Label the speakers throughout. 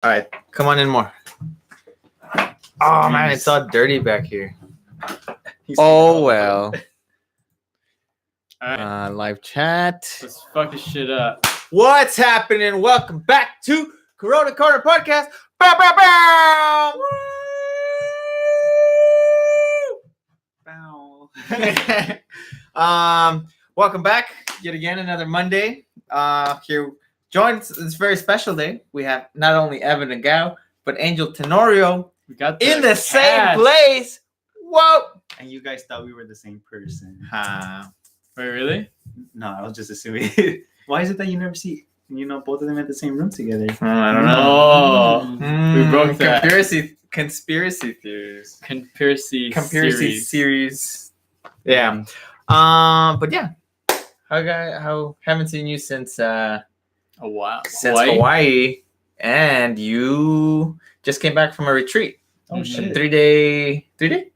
Speaker 1: All right, come on in more. Oh man, it's all dirty back here. Oh well.
Speaker 2: All right,
Speaker 1: Live chat.
Speaker 2: let's fuck this shit up.
Speaker 1: What's happening? Welcome back to Corona podcast. Bow, bow, bow.
Speaker 2: Bow.
Speaker 1: Welcome back yet again. Another Monday. Here, join this very special day. We have not only Evan and Gao, but Angel Tenorio
Speaker 2: We got
Speaker 1: in the same
Speaker 2: cast.
Speaker 1: place. Whoa!
Speaker 3: And you guys thought we were the same person.
Speaker 2: Wait, really?
Speaker 3: No, I was just assuming. Why is it that you never see, both of them at the same room together?
Speaker 1: I don't know.
Speaker 2: Oh, we broke that.
Speaker 1: Conspiracy theories.
Speaker 2: Conspiracy
Speaker 1: series. Yeah. But yeah. How haven't seen you since
Speaker 2: Oh wow.
Speaker 1: Hawaii, and you just came back from a retreat.
Speaker 3: Oh
Speaker 1: A
Speaker 3: shit.
Speaker 1: 3-day, 4-day,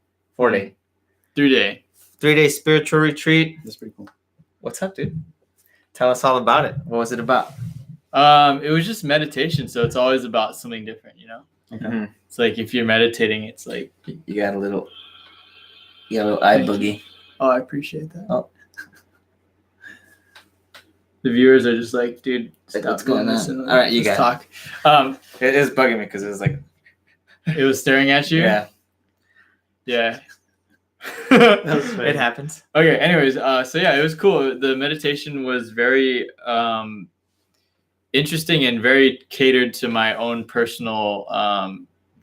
Speaker 2: 3-day.
Speaker 1: 3-day spiritual retreat.
Speaker 3: That's pretty cool.
Speaker 1: What's up, dude? Tell us all about it. What was it about?
Speaker 2: It was just meditation, so it's always about something different,
Speaker 3: Okay.
Speaker 1: Mhm.
Speaker 2: It's like if you're meditating, it's like,
Speaker 1: You got a little eye boogie.
Speaker 2: oh, I appreciate that.
Speaker 1: Oh.
Speaker 2: The viewers are just like, dude,
Speaker 1: Like,
Speaker 2: stop
Speaker 1: what's going
Speaker 2: doing
Speaker 1: on?
Speaker 2: this and
Speaker 1: All right, you
Speaker 2: just
Speaker 1: got
Speaker 2: talk.
Speaker 1: It is bugging me because it was like,
Speaker 2: It was staring at you.
Speaker 1: yeah,
Speaker 2: Yeah.
Speaker 3: was funny.
Speaker 1: it happens.
Speaker 2: Okay, anyways, so yeah, it was cool. The meditation was very interesting and very catered to my own personal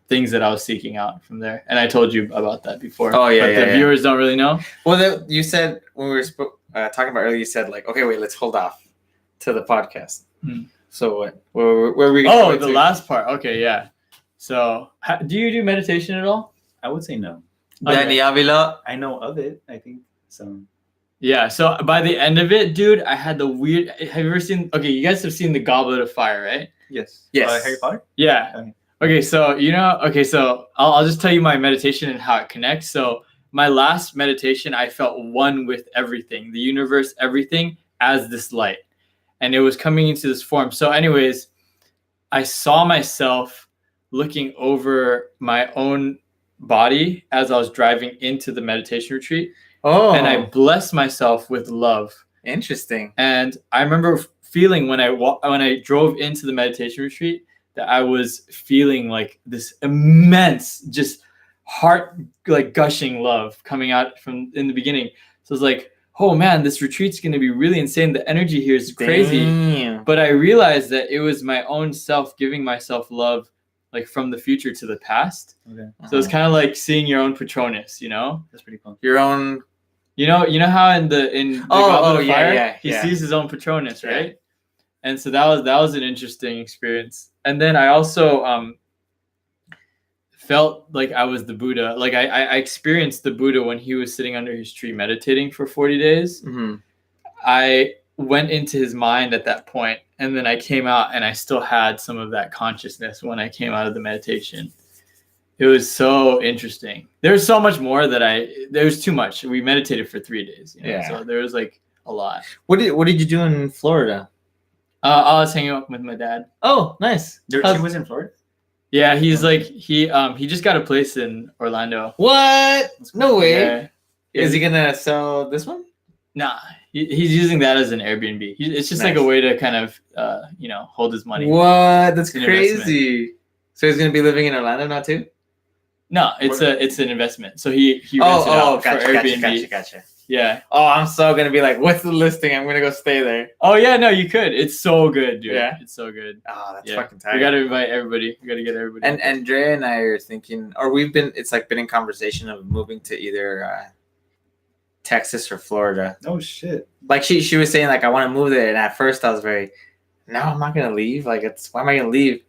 Speaker 2: things that I was seeking out from there. And I told you about that before.
Speaker 1: Oh, yeah,
Speaker 2: but
Speaker 1: yeah,
Speaker 2: the
Speaker 1: yeah.
Speaker 2: viewers don't really know.
Speaker 1: Well, you said when we were talking about earlier, you said like, okay, wait, let's hold off to the podcast.
Speaker 2: Hmm.
Speaker 1: So what? Where were we?
Speaker 2: Oh,
Speaker 1: going
Speaker 2: the
Speaker 1: to?
Speaker 2: last part. Okay, yeah. So do you do meditation at all?
Speaker 3: I would say no.
Speaker 1: Danny Avila.
Speaker 3: I know of it, I think. So
Speaker 2: Yeah, so by the end of it, dude, I had the weird... Have you ever seen... Okay, you guys have seen The Goblet of Fire, right?
Speaker 3: yes.
Speaker 1: Yes.
Speaker 3: Harry Potter?
Speaker 2: Yeah.
Speaker 3: Okay.
Speaker 2: Okay, so I'll just tell you my meditation and how it connects. So my last meditation, I felt one with everything, the universe, everything as this light. And it was coming into this form. So anyways, I saw myself looking over my own body as I was driving into the meditation retreat.
Speaker 1: Oh,
Speaker 2: And I blessed myself with love.
Speaker 1: interesting.
Speaker 2: And I remember feeling when I drove into the meditation retreat that I was feeling like this immense, just heart like gushing love coming out from in the beginning. So it's like, oh man, this retreat's going to be really insane. The energy here is crazy.
Speaker 1: Damn.
Speaker 2: But I realized that it was my own self giving myself love, like from the future to the past.
Speaker 3: Okay.
Speaker 2: So it's kind of like seeing your own Patronus, you know?
Speaker 3: That's pretty cool.
Speaker 1: Your own.
Speaker 2: You know how in the Goblet of
Speaker 1: yeah,
Speaker 2: Fire,
Speaker 1: yeah,
Speaker 2: he
Speaker 1: yeah.
Speaker 2: sees his own Patronus,
Speaker 1: Yeah.
Speaker 2: right? And so that was an interesting experience. And then I also felt like I was the Buddha. Like I experienced the Buddha when he was sitting under his tree meditating for 40 days.
Speaker 1: Mm-hmm.
Speaker 2: I went into his mind at that point, and then I came out and I still had some of that consciousness when I came out of the meditation. It was so interesting. There's so much more there was too much. We meditated for 3 days.
Speaker 1: Yeah.
Speaker 2: So there was like a lot.
Speaker 1: What did you do in Florida?
Speaker 2: I was hanging out with my dad.
Speaker 1: Oh, nice.
Speaker 3: He was in Florida?
Speaker 2: Yeah, he's like he just got a place in Orlando.
Speaker 1: What? No way.
Speaker 2: Yeah.
Speaker 1: Is he gonna sell this one?
Speaker 2: Nah, he's using that as an Airbnb. It's just like a
Speaker 1: Nice.
Speaker 2: way to kind of hold his money.
Speaker 1: What? That's
Speaker 2: It's an
Speaker 1: crazy. So he's gonna be living in Orlando now too?
Speaker 2: No, it's an investment. So he rents it out for Airbnb.
Speaker 1: Gotcha.
Speaker 2: Yeah.
Speaker 1: Oh, I'm so gonna be like, what's the listing? I'm gonna go stay there.
Speaker 2: Oh yeah, no, you could. It's so good, dude.
Speaker 1: Yeah?
Speaker 2: It's so good.
Speaker 1: Oh, that's
Speaker 2: Yeah.
Speaker 1: fucking
Speaker 2: We
Speaker 1: tight.
Speaker 2: gotta invite everybody. We gotta get everybody.
Speaker 1: And Andrea and I are thinking, or it's like been in conversation of moving to either Texas or Florida.
Speaker 3: Oh shit.
Speaker 1: Like she was saying, like, I want to move there, and at first I was no, I'm not gonna leave. Like, why am I gonna leave?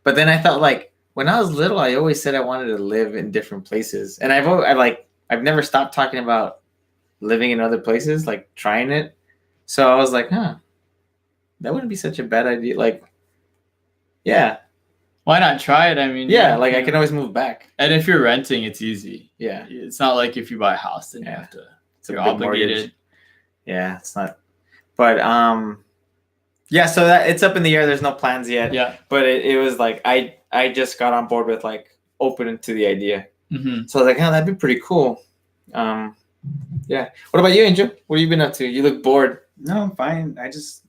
Speaker 1: But then I felt like when I was little, I always said I wanted to live in different places, and I've never stopped talking about living in other places, like trying it. So I was like, that wouldn't be such a bad idea. Like, yeah,
Speaker 2: why not try it? I mean,
Speaker 1: yeah, like I can always move back.
Speaker 2: And if you're renting, it's easy.
Speaker 1: Yeah,
Speaker 2: It's not like if you buy a house, then you
Speaker 1: Yeah.
Speaker 2: have to.
Speaker 1: it's a
Speaker 2: You're
Speaker 1: big
Speaker 2: obligated.
Speaker 1: mortgage. Yeah, it's not. But Yeah, so that it's up in the air. There's no plans yet.
Speaker 2: Yeah.
Speaker 1: But it was like I just got on board with like open to the idea.
Speaker 2: Mm-hmm.
Speaker 1: So I was like, oh, that'd be pretty cool. Yeah. What about you, Angel? What have you been up to? You look bored.
Speaker 3: No, I'm fine. I just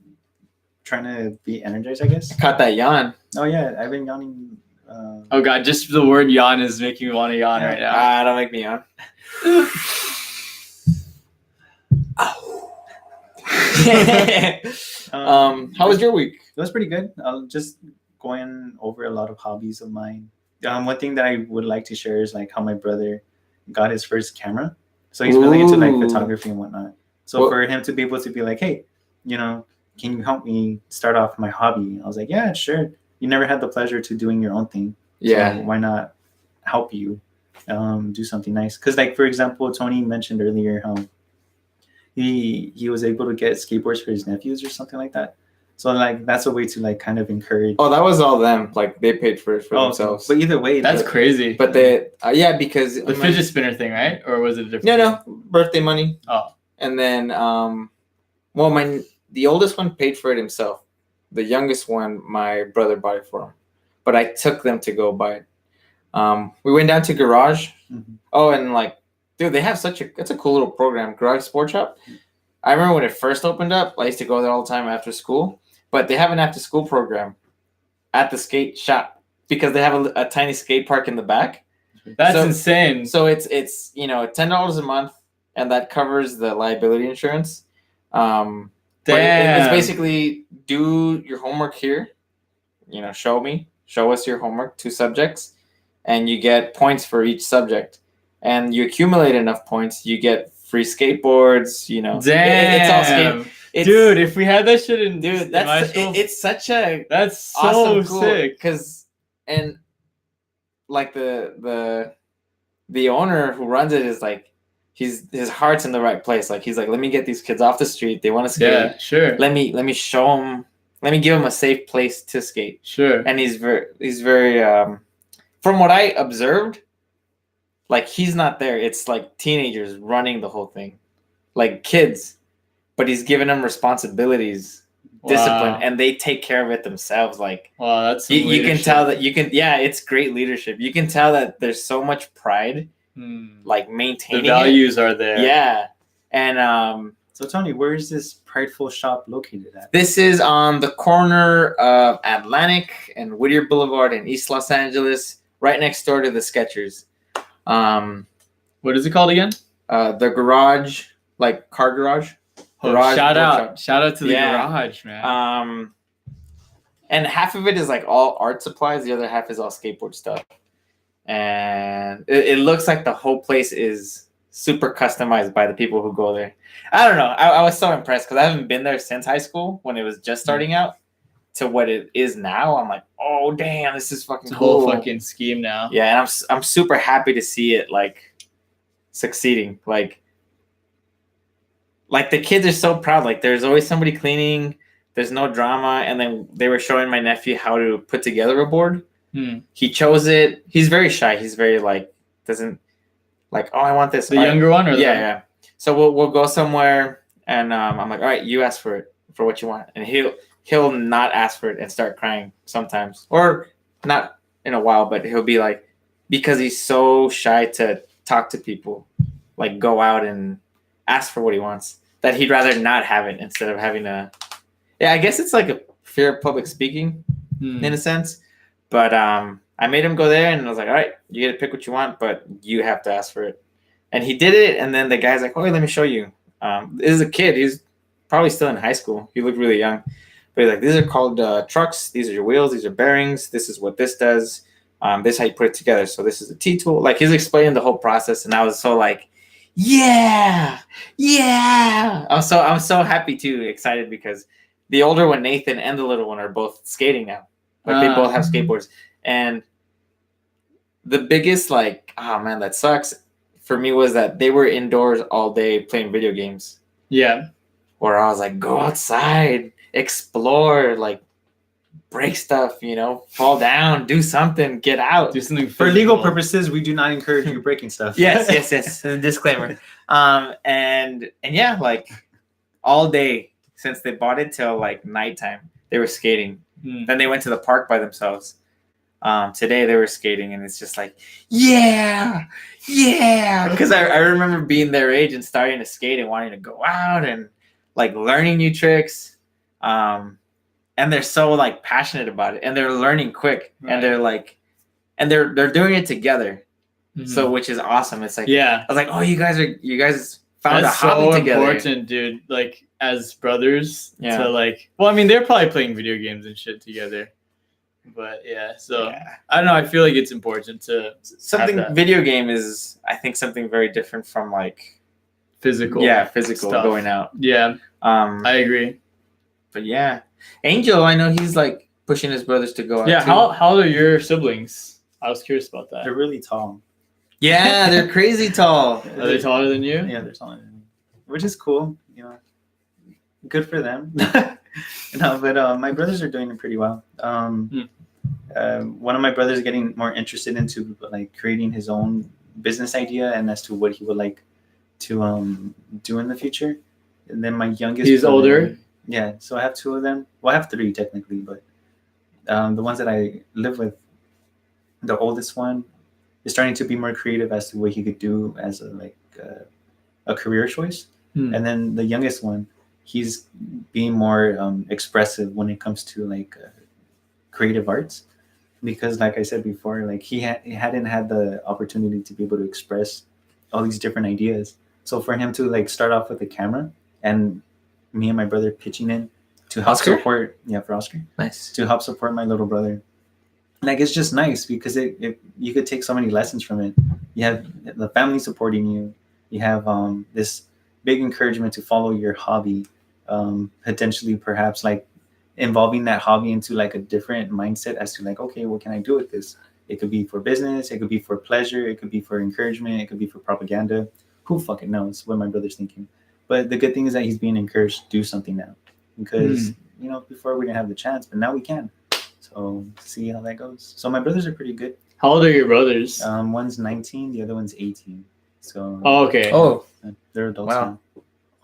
Speaker 3: trying to be energized, I guess.
Speaker 1: Caught that yawn.
Speaker 3: Oh yeah, I've been yawning.
Speaker 2: Oh god, just the word yawn is making me want to yawn right now.
Speaker 1: Don't make me yawn. How was your week?
Speaker 3: It was pretty good. I'm just going over a lot of hobbies of mine. One thing that I would like to share is like how my brother got his first camera. So he's really into like
Speaker 1: Ooh.
Speaker 3: photography and whatnot. So
Speaker 1: Well-
Speaker 3: for him to be able to be like, hey, you know, can you help me start off my hobby? I was like, yeah, sure. You never had the pleasure to doing your own thing.
Speaker 1: Yeah.
Speaker 3: So why not help you do something nice? Because like, for example, Tony mentioned earlier how he was able to get skateboards for his nephews or something like that. So like that's a way to like kind of encourage.
Speaker 1: Oh, that was all them. Like they paid for it for themselves.
Speaker 3: But either way,
Speaker 2: That's crazy.
Speaker 1: But they, yeah, because
Speaker 2: The fidget spinner thing, right? Or was it a different?
Speaker 1: no, birthday money.
Speaker 2: Oh.
Speaker 1: And then, well, the oldest one paid for it himself. The youngest one, my brother bought it for him. But I took them to go buy it. We went down to Garage.
Speaker 3: Mm-hmm.
Speaker 1: Oh, and like, dude, they have it's a cool little program, Garage Sport Shop. I remember when it first opened up, I used to go there all the time after school. But they have an after school program at the skate shop because they have a tiny skate park in the back.
Speaker 2: That's
Speaker 1: So-
Speaker 2: insane.
Speaker 1: So it's $10 a month, and that covers the liability insurance. But it's basically do your homework here. Show us your homework, 2 subjects, and you get points for each subject. And you accumulate enough points, you get free skateboards.
Speaker 2: Damn.
Speaker 1: It's all skate.
Speaker 2: Dude, if we had that shit in
Speaker 1: Dude,
Speaker 2: my
Speaker 1: that's
Speaker 2: school,
Speaker 1: it's such a
Speaker 2: that's so
Speaker 1: awesome, cool,
Speaker 2: sick.
Speaker 1: because and like the owner who runs it is like his heart's in the right place. Like he's like, let me get these kids off the street. They want to skate.
Speaker 2: Yeah, sure.
Speaker 1: Let me show them. Let me give them a safe place to skate.
Speaker 2: Sure.
Speaker 1: And he's very from what I observed, like he's not there. It's like teenagers running the whole thing, like kids. But he's giving them responsibilities, discipline,
Speaker 2: Wow.
Speaker 1: and they take care of it themselves. Like
Speaker 2: Wow, that's some
Speaker 1: you can
Speaker 2: leadership.
Speaker 1: tell that it's great leadership. You can tell that there's so much pride, like
Speaker 2: The
Speaker 1: maintaining
Speaker 2: values are there.
Speaker 1: it. Yeah, and
Speaker 3: So Tony, where is this prideful shop located at?
Speaker 1: this is on the corner of Atlantic and Whittier Boulevard in East Los Angeles, right next door to the Skechers.
Speaker 2: What is it called again?
Speaker 1: The garage, like car garage.
Speaker 2: Oh,
Speaker 1: Garage
Speaker 2: shout out.
Speaker 1: workshop.
Speaker 2: Shout out to the
Speaker 1: Yeah.
Speaker 2: garage, man.
Speaker 1: And half of it is like all art supplies. The other half is all skateboard stuff. And it looks like the whole place is super customized by the people who go there. I don't know. I was so impressed because I haven't been there since high school when it was just starting out to what it is now. I'm like, oh damn, this is fucking
Speaker 2: It's a
Speaker 1: cool.
Speaker 2: whole fucking scheme now.
Speaker 1: Yeah, and I'm super happy to see it like succeeding. Like the kids are so proud. Like there's always somebody cleaning. There's no drama. And then they were showing my nephew how to put together a board. He chose it. He's very shy. He's very doesn't like, oh, I want this.
Speaker 2: The younger one, or
Speaker 1: Yeah. So we'll go somewhere, and I'm like, all right, you ask for it for what you want, and he'll not ask for it and start crying sometimes, or not in a while, but he'll be like, because he's so shy to talk to people, like go out and ask for what he wants, that he'd rather not have it instead of having to. Yeah, I guess it's like a fear of public speaking in a sense, but I made him go there, and I was like, all right, you get to pick what you want, but you have to ask for it. And he did it, and then the guy's like, oh, let me show you. This is a kid. He's probably still in high school. He looked really young. But he's like, these are called trucks. These are your wheels. These are bearings. This is what this does. This is how you put it together. So this is a T-tool. Like, he's explaining the whole process, and I was so like, yeah. I'm so happy too, excited, because the older one, Nathan, and the little one are both skating now. Like, they both have skateboards. And the biggest, oh man, that sucks for me was that they were indoors all day playing video games.
Speaker 2: Yeah.
Speaker 1: Where I was like, go outside, explore, break stuff, fall down, do something, get out.
Speaker 2: Do something
Speaker 3: For legal
Speaker 2: physical.
Speaker 3: purposes, we do not encourage you breaking stuff.
Speaker 1: Yes. Disclaimer. And yeah, all day since they bought it till nighttime, they were skating. Then they went to the park by themselves. Today they were skating, and it's just like, yeah. Because I remember being their age and starting to skate and wanting to go out and like learning new tricks. And they're so like passionate about it, and they're learning quick, and they're like, and they're doing it together. So which is awesome. It's like, I was like, oh, you guys found
Speaker 2: That's
Speaker 1: a hobby
Speaker 2: so
Speaker 1: together.
Speaker 2: important, dude. Like as brothers to like. Well, I mean, they're probably playing video games and shit together. But so I don't know. I feel like it's important to
Speaker 1: something. Video game is, I think, something very different from like
Speaker 2: physical.
Speaker 1: Physical
Speaker 2: stuff.
Speaker 1: Going out.
Speaker 2: Yeah, I agree.
Speaker 1: But yeah, Angel, I know he's like pushing his brothers to go out.
Speaker 2: Yeah,
Speaker 1: too.
Speaker 2: how old are your siblings? I was curious about that.
Speaker 3: They're really tall.
Speaker 1: Yeah, they're crazy tall.
Speaker 2: Are they taller than you?
Speaker 3: Yeah, they're taller than me, which is cool. You know, good for them. No, but my brothers are doing it pretty well. One of my brothers is getting more interested into like creating his own business idea and as to what he would like to do in the future. And then my youngest,
Speaker 2: he's
Speaker 3: brother,
Speaker 2: older.
Speaker 3: Yeah, so I have two of them. Well, I have three technically, but the ones that I live with, the oldest one is starting to be more creative as to what he could do as a career choice. And then the youngest one, he's being more expressive when it comes to like creative arts, because like I said before, like he hadn't had the opportunity to be able to express all these different ideas. So for him to like start off with a camera and me and my brother pitching in to help support, for Oscar,
Speaker 1: nice,
Speaker 3: to help support my little brother. Like it's just nice because it you could take so many lessons from it. You have the family supporting you. You have this big encouragement to follow your hobby. Potentially, perhaps like involving that hobby into like a different mindset as to like, okay, what can I do with this? It could be for business. It could be for pleasure. It could be for encouragement. It could be for propaganda. Who fucking knows what my brother's thinking? But the good thing is that he's being encouraged to do something now, because before we didn't have the chance, but now we can. So see how that goes. So my brothers are pretty good.
Speaker 2: How old are your brothers?
Speaker 3: One's 19, the other one's 18. So
Speaker 2: okay.
Speaker 1: Oh,
Speaker 3: they're adults
Speaker 1: wow.
Speaker 3: now.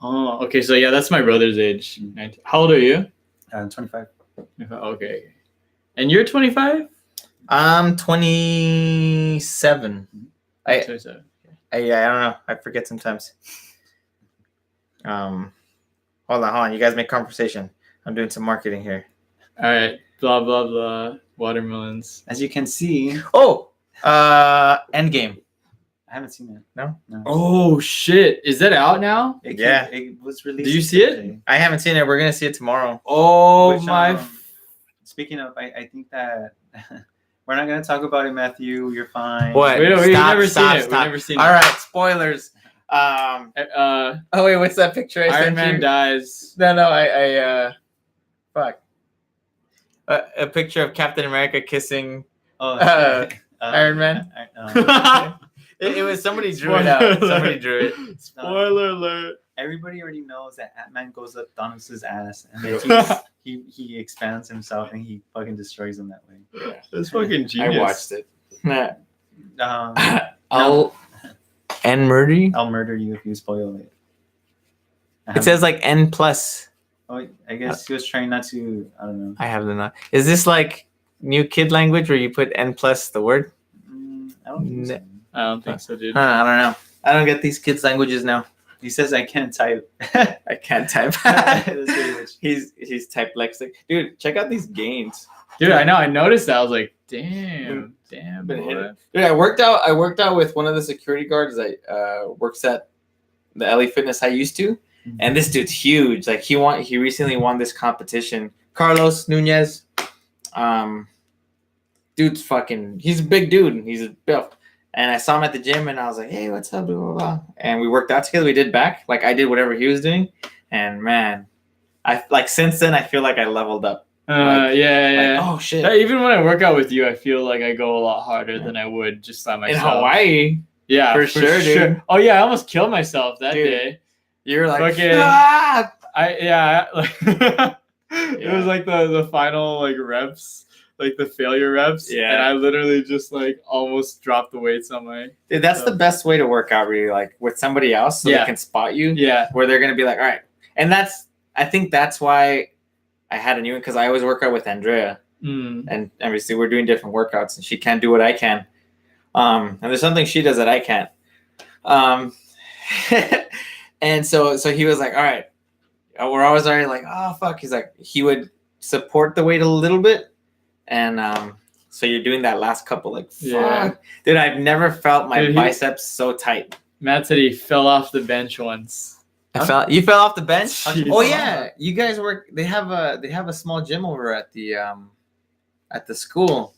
Speaker 2: Oh, okay. So that's my brother's age. 19. How old are you?
Speaker 3: 25.
Speaker 2: Okay. And you're 25?
Speaker 1: I'm 27. I
Speaker 2: 27.
Speaker 1: I don't know. I forget sometimes. Hold on. You guys make conversation. I'm doing some marketing here.
Speaker 2: All right. Blah blah blah. Watermelons.
Speaker 3: As you can see.
Speaker 1: Oh, Endgame.
Speaker 3: I haven't seen it.
Speaker 1: No.
Speaker 2: Oh shit! Is that out now?
Speaker 3: It was released.
Speaker 2: Did you see it?
Speaker 1: I haven't seen it. We're gonna see it tomorrow.
Speaker 2: Oh
Speaker 3: Which,
Speaker 2: my!
Speaker 3: Speaking of, I think that we're not gonna talk about it, Matthew. You're fine.
Speaker 1: What?
Speaker 2: We've never seen it. We've never seen it.
Speaker 1: All right, spoilers. Oh wait, what's that picture?
Speaker 2: Iron Man dies.
Speaker 1: No, fuck. A picture of Captain America kissing Iron Man. It was somebody drew it out. Somebody drew it.
Speaker 2: Spoiler alert.
Speaker 3: Everybody already knows that Ant-Man goes up Thanos' ass and then he expands himself and he fucking destroys him that way.
Speaker 2: Yeah. That's fucking genius.
Speaker 1: I watched it.
Speaker 3: I'll
Speaker 1: murder you.
Speaker 3: I'll murder you if you spoil it.
Speaker 1: It says like N plus.
Speaker 3: Oh, I guess he was trying not to. I don't know.
Speaker 1: I have the not. Is this like new kid language where you put N plus the word?
Speaker 3: I don't think so.
Speaker 2: I don't think so, dude.
Speaker 1: I don't know. I don't get these kids' languages now.
Speaker 3: He says I can't type.
Speaker 1: I can't type.
Speaker 3: That's pretty much.
Speaker 1: He's type lexic. Dude, check out these gains.
Speaker 2: Dude, I know. I noticed that. I was like, damn, boy.
Speaker 1: Dude, I worked out with one of the security guards that works at the LA Fitness I used to, and this dude's huge. Like he recently won this competition. Carlos Nunez, dude's he's a big dude. He's a buff. And I saw him at the gym, and I was like, "Hey, what's up?" Blah, blah, blah. And we worked out together. We did back, like I did whatever he was doing, and man, since then I feel like I leveled up.
Speaker 2: Yeah.
Speaker 1: Oh shit!
Speaker 2: Even when I work out with you, I feel like I go a lot harder than I would just by myself.
Speaker 1: In Hawaii,
Speaker 2: yeah,
Speaker 1: for sure, dude.
Speaker 2: Oh yeah, I almost killed myself that day.
Speaker 1: You're like,
Speaker 2: fucking,
Speaker 1: ah!
Speaker 2: It was like the final like reps. Like the failure reps,
Speaker 1: yeah.
Speaker 2: And I literally just like almost dropped the weights on my.
Speaker 1: Dude, that's the best way to work out, really, like with somebody else, so they can spot you.
Speaker 2: Yeah,
Speaker 1: where they're gonna be like, all right, and I think that's why I had a new one because I always work out with Andrea,
Speaker 2: Mm.
Speaker 1: and obviously we're doing different workouts, and she can't do what I can. And there's something she does that I can't. And so he was like, all right, we're always already like, oh fuck. He's like, he would support the weight a little bit, and so you're doing that last couple, like, fuck.
Speaker 2: Yeah.
Speaker 1: Dude, I've never felt my
Speaker 2: Dude,
Speaker 1: biceps so tight.
Speaker 2: Matt said he fell off the bench once.
Speaker 1: You fell off the bench?
Speaker 2: Jeez.
Speaker 1: Oh yeah, you guys work. They have a small gym over at the school.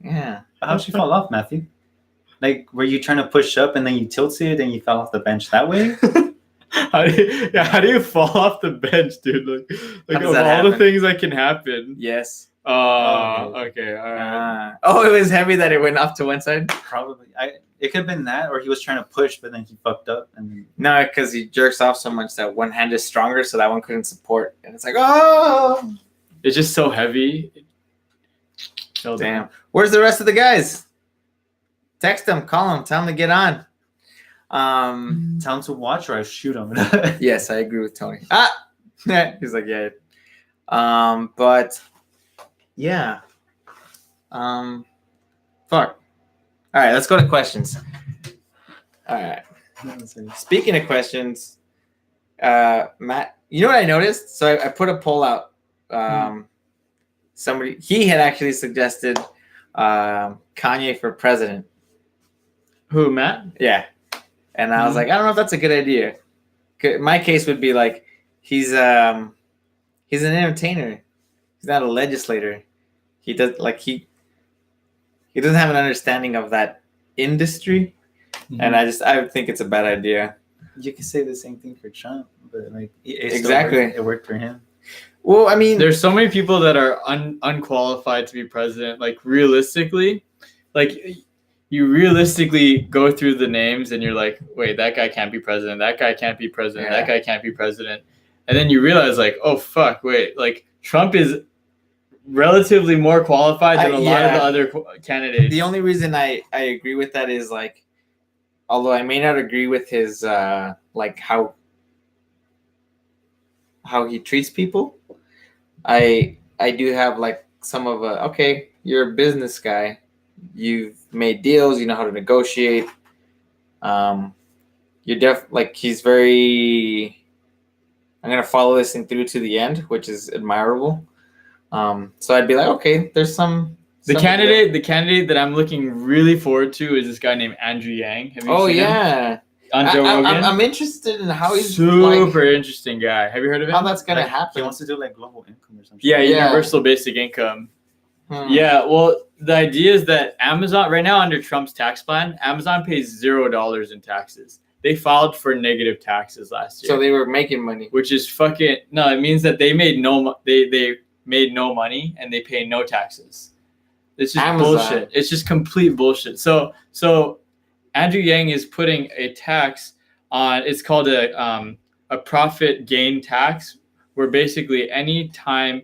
Speaker 1: Yeah.
Speaker 3: How'd you fall off, Matthew? Like, were you trying to push up and then you tilted and you fell off the bench that way?
Speaker 2: How do you fall off the bench, dude? Like
Speaker 1: does
Speaker 2: of
Speaker 1: that
Speaker 2: all the
Speaker 1: happen?
Speaker 2: things that can happen.
Speaker 1: Yes.
Speaker 2: Okay, all right.
Speaker 1: Oh, it was heavy that it went off to one side.
Speaker 3: Probably. It could have been that, or he was trying to push, but then he fucked up. And
Speaker 1: No, because he jerks off so much that one hand is stronger, so that one couldn't support, and it's like, oh,
Speaker 2: It's just so heavy.
Speaker 1: damn. Where's the rest of the guys? Text them, call them, tell them to get on.
Speaker 3: tell him to watch or I shoot him.
Speaker 1: Yes, I agree with Tony. He's like, yeah. But yeah. Fuck. All right, let's go to questions. All right. Speaking of questions, Matt, you know what I noticed? So I put a poll out. He had actually suggested Kanye for president.
Speaker 2: Who, Matt?
Speaker 1: Yeah. And I was like, I don't know if that's a good idea. My case would be like, he's an entertainer. He's not a legislator. He does he doesn't have an understanding of that industry.
Speaker 2: Mm-hmm.
Speaker 1: And I think it's a bad idea.
Speaker 3: You could say the same thing for Trump, but like
Speaker 1: Exactly.
Speaker 3: it worked for him.
Speaker 1: Well, I mean,
Speaker 2: There's so many people that are unqualified to be president. Like realistically, you realistically go through the names and you're like, wait, that guy can't be president. That guy can't be president.
Speaker 1: Yeah.
Speaker 2: That guy can't be president. And then you realize like, oh fuck, wait, like Trump is relatively more qualified than a lot of the other candidates.
Speaker 1: the only reason I agree with that is like, although I may not agree with his like how he treats people, I do have like some of a, okay, you're a business guy, you've made deals, you know how to negotiate. You're he's very, I'm gonna follow this thing through to the end, which is admirable. So I'd be like, okay, there's
Speaker 2: the candidate that I'm looking really forward to is this guy named Andrew Yang. Have you seen him? On Joe Rogan.
Speaker 1: I'm interested in how he's
Speaker 2: super interesting guy. Have you heard of him?
Speaker 1: how that's gonna
Speaker 3: He
Speaker 1: happen.
Speaker 3: wants to do like global income or something.
Speaker 2: Yeah,
Speaker 1: Yeah.
Speaker 2: universal basic income.
Speaker 1: Hmm.
Speaker 2: Yeah, well, the idea is that Amazon right now under Trump's tax plan, Amazon pays $0 in taxes. They filed for negative taxes last year.
Speaker 1: So they were making money.
Speaker 2: Which is fucking no. It means that they made they made no money and they pay no taxes. It's just
Speaker 1: Amazon.
Speaker 2: bullshit. It's just complete bullshit. So Andrew Yang is putting a tax on. It's called a profit gain tax, where basically any time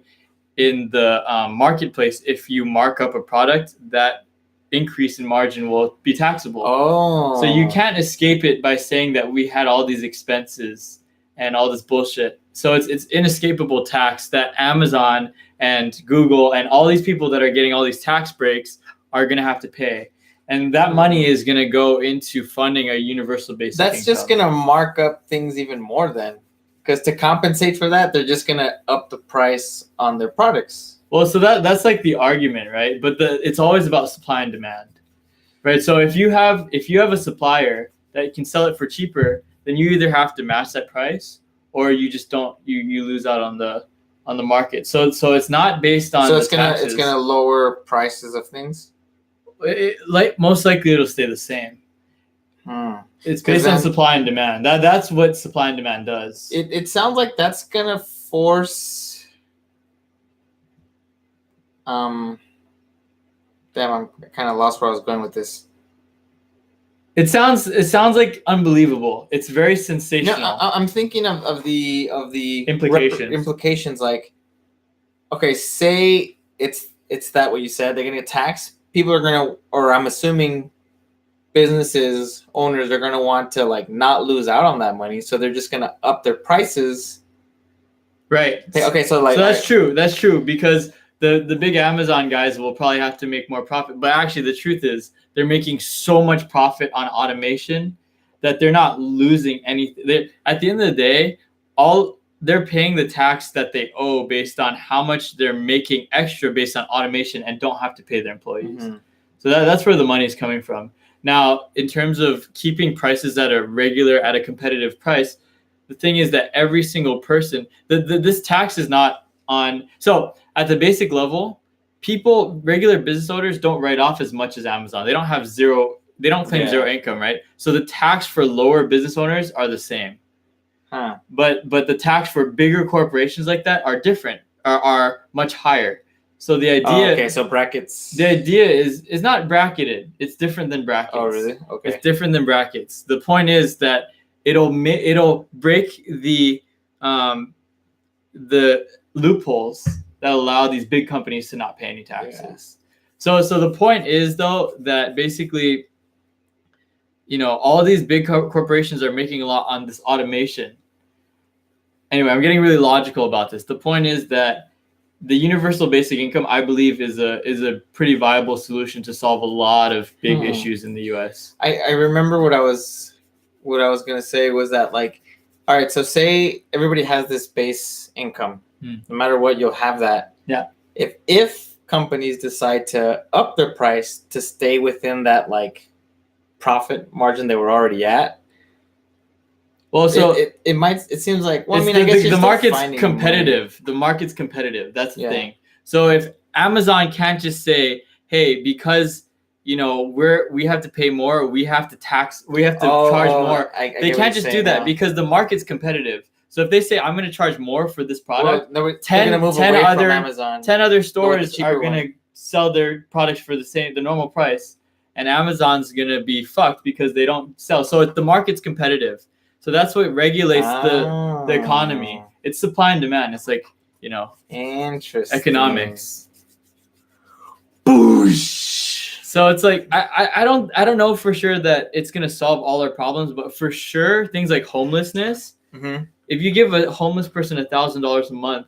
Speaker 2: in the marketplace, if you mark up a product, that increase in margin will be taxable.
Speaker 1: Oh.
Speaker 2: So you can't escape it by saying that we had all these expenses and all this bullshit. So it's inescapable tax that Amazon and Google and all these people that are getting all these tax breaks are going to have to pay. And that money is going to go into funding a universal basic income.
Speaker 1: That's just going to mark up things even more then. Because to compensate for that, they're just going to up the price on their products.
Speaker 2: Well, so that's like the argument, right? But it's always about supply and demand, right? So if you have a supplier that can sell it for cheaper, then you either have to match that price or you just don't. You lose out on the market. So it's not based on.
Speaker 1: So
Speaker 2: it's
Speaker 1: gonna lower prices of things.
Speaker 2: Most likely it'll stay the same. It's based on supply and demand. That's what supply and demand does.
Speaker 1: It sounds like that's gonna force. Damn, I'm kind of lost where I was going with this.
Speaker 2: It sounds like unbelievable. It's very sensational.
Speaker 1: No, I'm thinking of the
Speaker 2: Implications.
Speaker 1: Like, okay, say it's that what you said. They're gonna get taxed. People are gonna, or I'm assuming, businesses owners are gonna want to like not lose out on that money, so they're just gonna up their prices
Speaker 2: Right.
Speaker 1: Okay, so like
Speaker 2: So that's true. That's true because the big Amazon guys will probably have to make more profit. But actually, the truth is they're making so much profit on automation that they're not losing anything. At the end of the day, all they're paying the tax that they owe based on how much they're making extra based on automation and don't have to pay their employees.
Speaker 1: Mhm.
Speaker 2: So that's where the money is coming from. Now, in terms of keeping prices that are regular at a competitive price, the thing is that every single person, this tax is not on. So at the basic level, regular business owners don't write off as much as Amazon. They don't have zero. They don't claim zero income, right? So the tax for lower business owners are the same.
Speaker 1: Huh.
Speaker 2: But the tax for bigger corporations like that are different, are much higher. So the idea,
Speaker 1: okay, so brackets.
Speaker 2: the idea is not bracketed. It's different than brackets.
Speaker 1: Oh, really? Okay.
Speaker 2: It's different than brackets. The point is that it'll break the loopholes that allow these big companies to not pay any taxes. Yeah. So the point is though that basically, all these big corporations are making a lot on this automation. Anyway, I'm getting really logical about this. The point is that the universal basic income, I believe, is a pretty viable solution to solve a lot of big issues in the U.S.
Speaker 1: I remember what I was gonna say was that, like, all right, so say everybody has this base income, no matter what, you'll have that.
Speaker 2: Yeah.
Speaker 1: If companies decide to up their price to stay within that like profit margin they were already at.
Speaker 2: Well, so
Speaker 1: it seems like, well, I mean,
Speaker 2: I
Speaker 1: guess
Speaker 2: the market's competitive. The market's competitive. That's the thing. So if Amazon can't just say, hey, because we have to pay more, we have to charge more. They can't just do that because the market's competitive. So if they say, I'm going to charge more for this product, 10 other stores are going to sell their products for the normal price, and Amazon's going to be fucked because they don't sell. So the market's competitive. So that's what regulates the economy. It's supply and demand. It's like,
Speaker 1: interesting
Speaker 2: economics. Boosh. So it's like I don't know for sure that it's gonna solve all our problems, but for sure things like homelessness.
Speaker 1: Mm-hmm.
Speaker 2: If you give a homeless person $1,000 a month,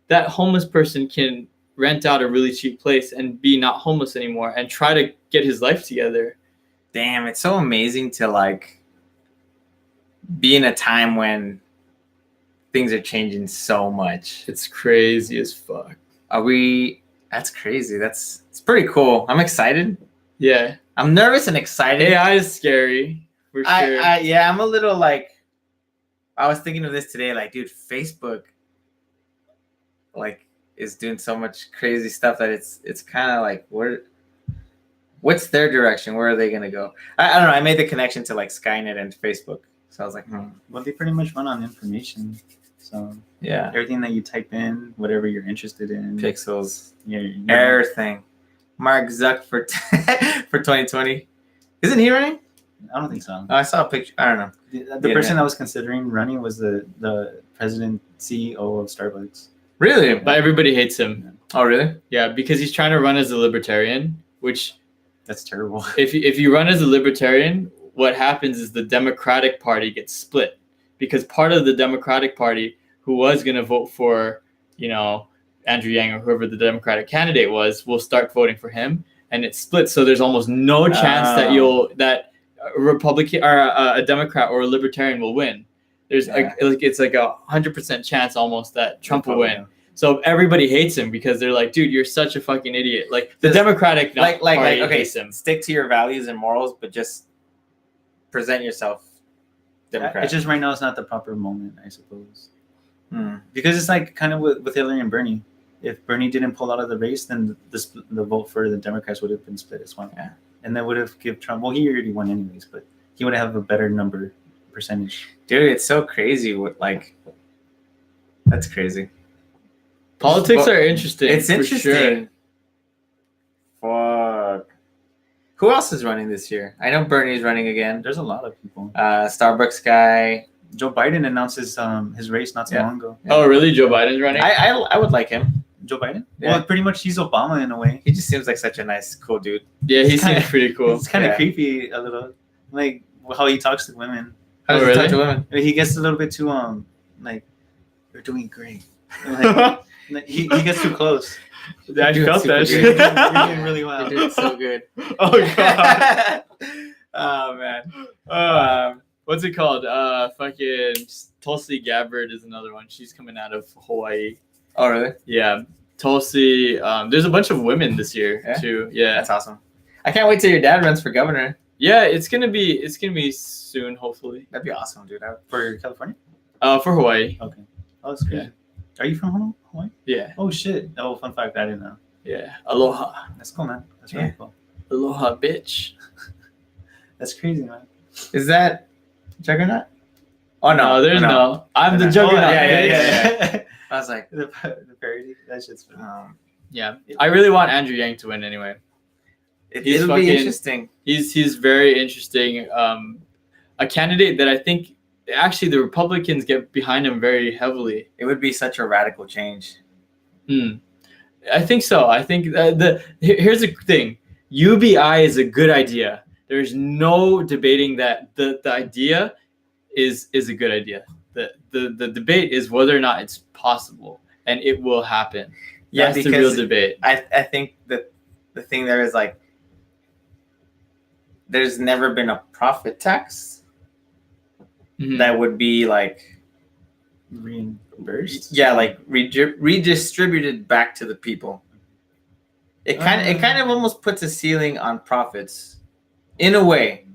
Speaker 2: that homeless person can rent out a really cheap place and be not homeless anymore and try to get his life together.
Speaker 1: Damn, it's so amazing to like be in a time when things are changing so much.
Speaker 2: It's crazy as fuck.
Speaker 1: That's crazy. It's pretty cool. I'm excited.
Speaker 2: Yeah.
Speaker 1: I'm nervous and excited.
Speaker 2: AI is scary. For sure.
Speaker 1: I'm a little like, I was thinking of this today, like, dude, Facebook like is doing so much crazy stuff that it's kind of like, what's their direction? Where are they gonna go? I don't know. I made the connection to like Skynet and Facebook. So I was like,
Speaker 3: Well, they pretty much run on information. So
Speaker 1: yeah,
Speaker 3: everything that you type in, whatever you're interested in,
Speaker 1: pixels,
Speaker 3: everything.
Speaker 1: Mark Zuck for 2020. Isn't he running?
Speaker 3: I don't think so.
Speaker 1: Oh, I saw a picture. I don't know.
Speaker 3: The person I was considering running was the president CEO of Starbucks.
Speaker 1: Really?
Speaker 2: But everybody hates him.
Speaker 1: Oh, really?
Speaker 2: Yeah, because he's trying to run as a libertarian, which
Speaker 3: that's terrible.
Speaker 2: If you run as a libertarian, what happens is the Democratic Party gets split because part of the Democratic Party who was going to vote for, Andrew Yang or whoever the Democratic candidate was, will start voting for him, and it splits. So there's almost no chance that a Republican or a Democrat or a Libertarian will win. There's it's like 100% chance almost that Trump will win. Yeah. So everybody hates him because they're like, dude, you're such a fucking idiot. Like the Democratic Party hates him.
Speaker 1: Stick to your values and morals, but just present yourself Democrat.
Speaker 3: It's just right now it's not the proper moment, I suppose. Because it's like kind of with Hillary and Bernie. If Bernie didn't pull out of the race, then the vote for the Democrats would have been split as well. Yeah. And that would have given Trump, well, he already won anyways, but he would have a better percentage.
Speaker 1: Dude, it's so crazy. That's crazy.
Speaker 2: Politics are interesting.
Speaker 1: It's interesting.
Speaker 2: Sure.
Speaker 1: Fuck. Who else is running this year? I know Bernie's running again.
Speaker 3: There's a lot of people.
Speaker 1: Starbucks guy.
Speaker 3: Joe Biden announced his race not so long ago.
Speaker 2: Yeah. Oh, really? Joe Biden's running?
Speaker 1: I would like him.
Speaker 3: Joe Biden?
Speaker 1: Yeah.
Speaker 3: Well, pretty much he's Obama in a way.
Speaker 1: He just seems like such a nice, cool dude.
Speaker 2: Yeah, he seems pretty cool.
Speaker 3: It's kind of creepy a little. Like how he talks to women.
Speaker 1: How does he talk to women?
Speaker 3: He gets a little bit too, like, you're doing great. Like, he gets too close.
Speaker 2: I
Speaker 1: You're
Speaker 2: felt
Speaker 1: super
Speaker 2: that
Speaker 1: good.
Speaker 2: shit.
Speaker 3: You're doing really well.
Speaker 1: You're doing so good.
Speaker 2: Oh god.
Speaker 1: Oh man.
Speaker 2: What's it called? Fucking Tulsi Gabbard is another one. She's coming out of Hawaii.
Speaker 1: Oh really?
Speaker 2: Yeah, Tulsi. There's a bunch of women this year
Speaker 1: Yeah?
Speaker 2: too. Yeah,
Speaker 1: That's awesome. I can't wait till your dad runs for governor.
Speaker 2: yeah. It's gonna be soon, hopefully.
Speaker 1: That'd be awesome, dude.
Speaker 3: For California?
Speaker 2: For Hawaii.
Speaker 3: Okay. Oh, that's great.
Speaker 2: Yeah.
Speaker 3: Are you from Hawaii?
Speaker 2: Yeah,
Speaker 3: Oh shit. Oh, fun fact, I didn't know.
Speaker 2: yeah. Aloha,
Speaker 3: That's cool, man. That's
Speaker 1: Yeah.
Speaker 3: really cool.
Speaker 2: aloha, bitch.
Speaker 3: That's crazy, man.
Speaker 1: Is that Juggernaut? Oh
Speaker 2: No, there's no. I'm the
Speaker 1: Oh,
Speaker 2: juggernaut.
Speaker 1: yeah. I was like,
Speaker 3: the parody. That shit's funny.
Speaker 2: Yeah. I really want Andrew Yang to win anyway. He's
Speaker 1: it'll
Speaker 2: fucking-
Speaker 1: be interesting.
Speaker 2: He's very interesting. A candidate that I think actually the Republicans get behind him very heavily.
Speaker 1: It would be such a radical change.
Speaker 2: I think so. I think here's the thing. UBI is a good idea. There's no debating that the idea is a good idea. The debate is whether or not it's possible, and it will happen.
Speaker 1: Yeah,
Speaker 2: That's the real
Speaker 1: because
Speaker 2: debate.
Speaker 1: I think that the thing there is like, there's never been a profit tax
Speaker 2: Mhm.
Speaker 1: that would be like,
Speaker 3: Reimbursed?
Speaker 1: yeah, like redistributed back to the people. It kind of almost puts a ceiling on profits, in a way.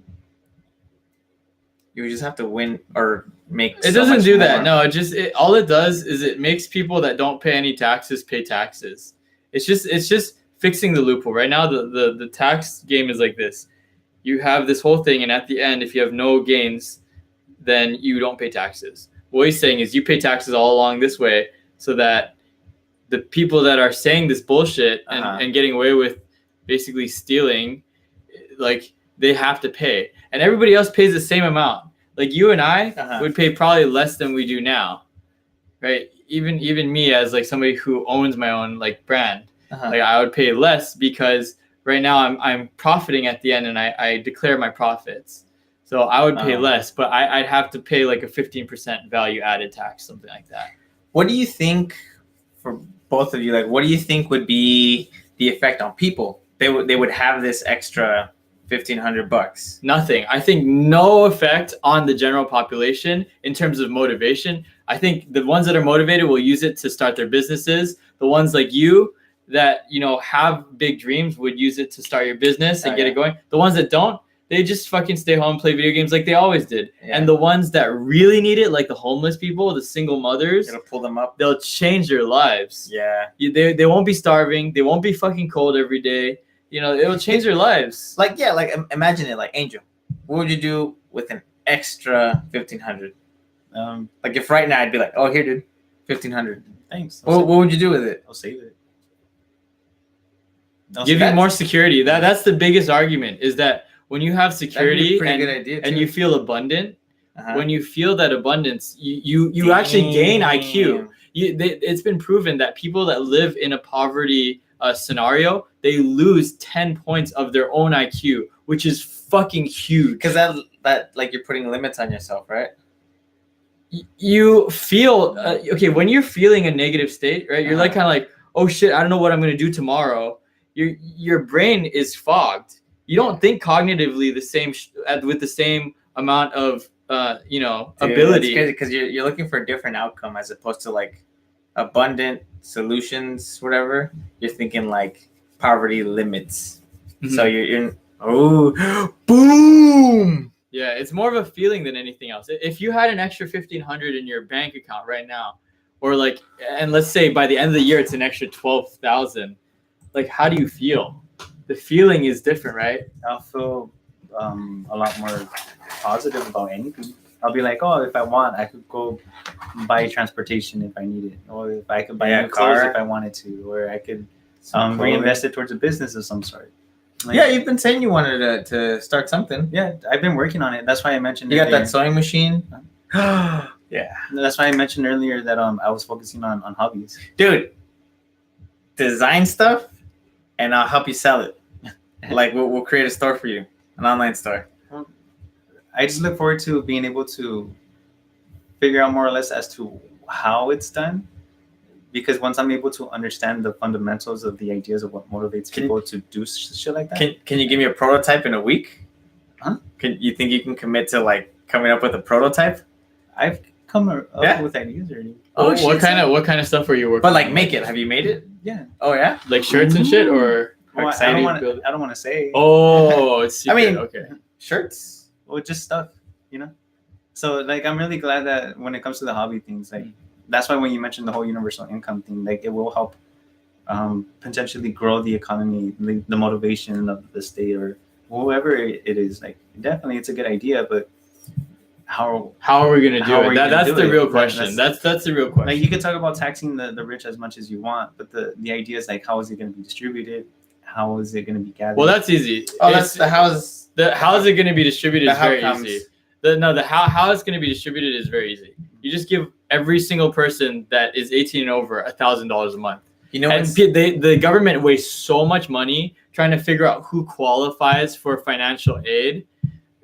Speaker 1: You just have to win or make.
Speaker 2: It doesn't do that. No, all it does is it makes people that don't pay any taxes pay taxes. It's just fixing the loophole. Right now, the tax game is like this. You have this whole thing, and at the end, if you have no gains, then you don't pay taxes. What he's saying is you pay taxes all along this way so that the people that are saying this bullshit and getting away with basically stealing, like, they have to pay. And everybody else pays the same amount. Like, you and I would pay probably less than we do now, right? Even me as, like, somebody who owns my own, like, brand, like, I would pay less because right now I'm profiting at the end and I declare my profits. So I would pay less, but I'd have to pay like a 15% value added tax, something like that.
Speaker 1: What do you think, for both of you, like, what do you think would be the effect on people? They would have this extra $1,500.
Speaker 2: Nothing. I think no effect on the general population in terms of motivation. I think the ones that are motivated will use it to start their businesses. The ones like you that, have big dreams would use it to start your business and get it going. The ones that don't, they just fucking stay home, play video games like they always did. Yeah. And the ones that really need it, like the homeless people, the single mothers,
Speaker 1: it'll pull them up.
Speaker 2: They'll change their lives.
Speaker 1: Yeah.
Speaker 2: They won't be starving. They won't be fucking cold every day. It'll change their lives.
Speaker 1: Like, yeah, like imagine it, like, Angel, what would you do with an extra $1,500? Like, if right now I'd be like, oh, here, dude, $1,500.
Speaker 3: Thanks.
Speaker 1: What would you do with it?
Speaker 3: I'll save it.
Speaker 2: Give you more security. That's the biggest argument, is that when you have security
Speaker 1: good idea,
Speaker 2: and you feel abundant, when you feel that abundance, you actually gain IQ. It's been proven that people that live in a poverty scenario, they lose 10 points of their own IQ, which is fucking huge.
Speaker 1: Because that like, you're putting limits on yourself, right?
Speaker 2: You feel okay when you're feeling a negative state, right? You're like kind of like, oh shit, I don't know what I'm gonna do tomorrow. Your brain is fogged. You don't think cognitively the same with the same amount of ability.
Speaker 1: Because you're looking for a different outcome as opposed to like abundant solutions, whatever. You're thinking like poverty limits. Mm-hmm. So you're boom.
Speaker 2: Yeah, it's more of a feeling than anything else. If you had an extra $1,500 in your bank account right now, or like, and let's say by the end of the year it's an extra $12,000, like, how do you feel? The feeling is different, right?
Speaker 3: I'll feel a lot more positive about anything. I'll be like, oh, if I want, I could go buy transportation if I need it, or if I could buy a car if I wanted to, or I could reinvest it towards a business of some sort.
Speaker 1: Like, yeah, you've been saying you wanted to start something.
Speaker 3: Yeah, I've been working on it. That's why I mentioned.
Speaker 1: You got that sewing machine?
Speaker 3: Yeah. That's why I mentioned earlier that I was focusing on hobbies.
Speaker 1: Dude, design stuff, and I'll help you sell it. Like, we'll create a store for you, an online store.
Speaker 3: I just look forward to being able to figure out more or less as to how it's done. because once I'm able to understand the fundamentals of the ideas of what motivates people to do shit like that.
Speaker 1: Can you give me a prototype in a week?
Speaker 3: Huh?
Speaker 1: You think you can commit to like coming up with a prototype?
Speaker 3: I've come up with ideas already.
Speaker 2: Oh,
Speaker 1: shit,
Speaker 2: what kind of stuff were you working?
Speaker 1: But like,
Speaker 2: on?
Speaker 1: make it. Have you made it?
Speaker 3: Yeah.
Speaker 1: Oh yeah.
Speaker 2: Like shirts and shit, or
Speaker 3: Well, I
Speaker 1: exciting
Speaker 3: don't want to say.
Speaker 2: oh, it's secret.
Speaker 1: I mean-
Speaker 2: okay.
Speaker 1: Shirts.
Speaker 3: Well, just stuff, So like, I'm really glad that when it comes to the hobby things, like that's why when you mentioned the whole universal income thing, like it will help potentially grow the economy, the motivation of the state or whoever it is. Like definitely, it's a good idea, but how
Speaker 2: are we gonna
Speaker 3: How
Speaker 2: do
Speaker 3: are
Speaker 2: it?
Speaker 3: we
Speaker 2: That's
Speaker 3: gonna do
Speaker 2: the
Speaker 3: it?
Speaker 2: real question. That's the real question.
Speaker 3: like you can talk about taxing the rich as much as you want, but the idea is like, how is it going to be distributed? How is it going to be gathered?
Speaker 2: Well, that's easy.
Speaker 1: Oh, that's the house.
Speaker 2: How is it going to be distributed
Speaker 1: The
Speaker 2: is
Speaker 1: how
Speaker 2: very
Speaker 1: comes.
Speaker 2: easy. The how it's going to be distributed is very easy. You just give every single person that is 18 and over $1,000 a month.
Speaker 1: You know,
Speaker 2: And the government wastes so much money trying to figure out who qualifies for financial aid.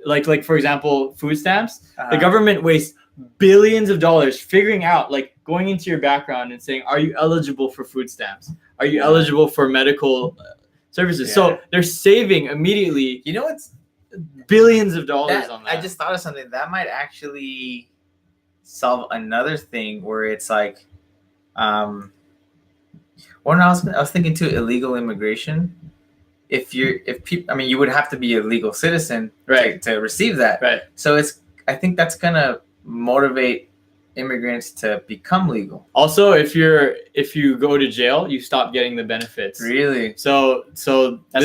Speaker 2: Like for example, food stamps. The government wastes billions of dollars figuring out, like going into your background and saying, are you eligible for food stamps? Are you eligible for medical services?
Speaker 1: Yeah.
Speaker 2: So they're saving immediately
Speaker 1: You know what's
Speaker 2: billions of dollars on that.
Speaker 1: I just thought of something that might actually solve another thing where it's like, I was thinking too, illegal immigration. If people, I mean, you would have to be a legal citizen to receive that.
Speaker 2: Right.
Speaker 1: So I think that's gonna motivate immigrants to become legal.
Speaker 2: Also, if you go to jail, you stop getting the benefits.
Speaker 1: Really?
Speaker 2: So
Speaker 3: That's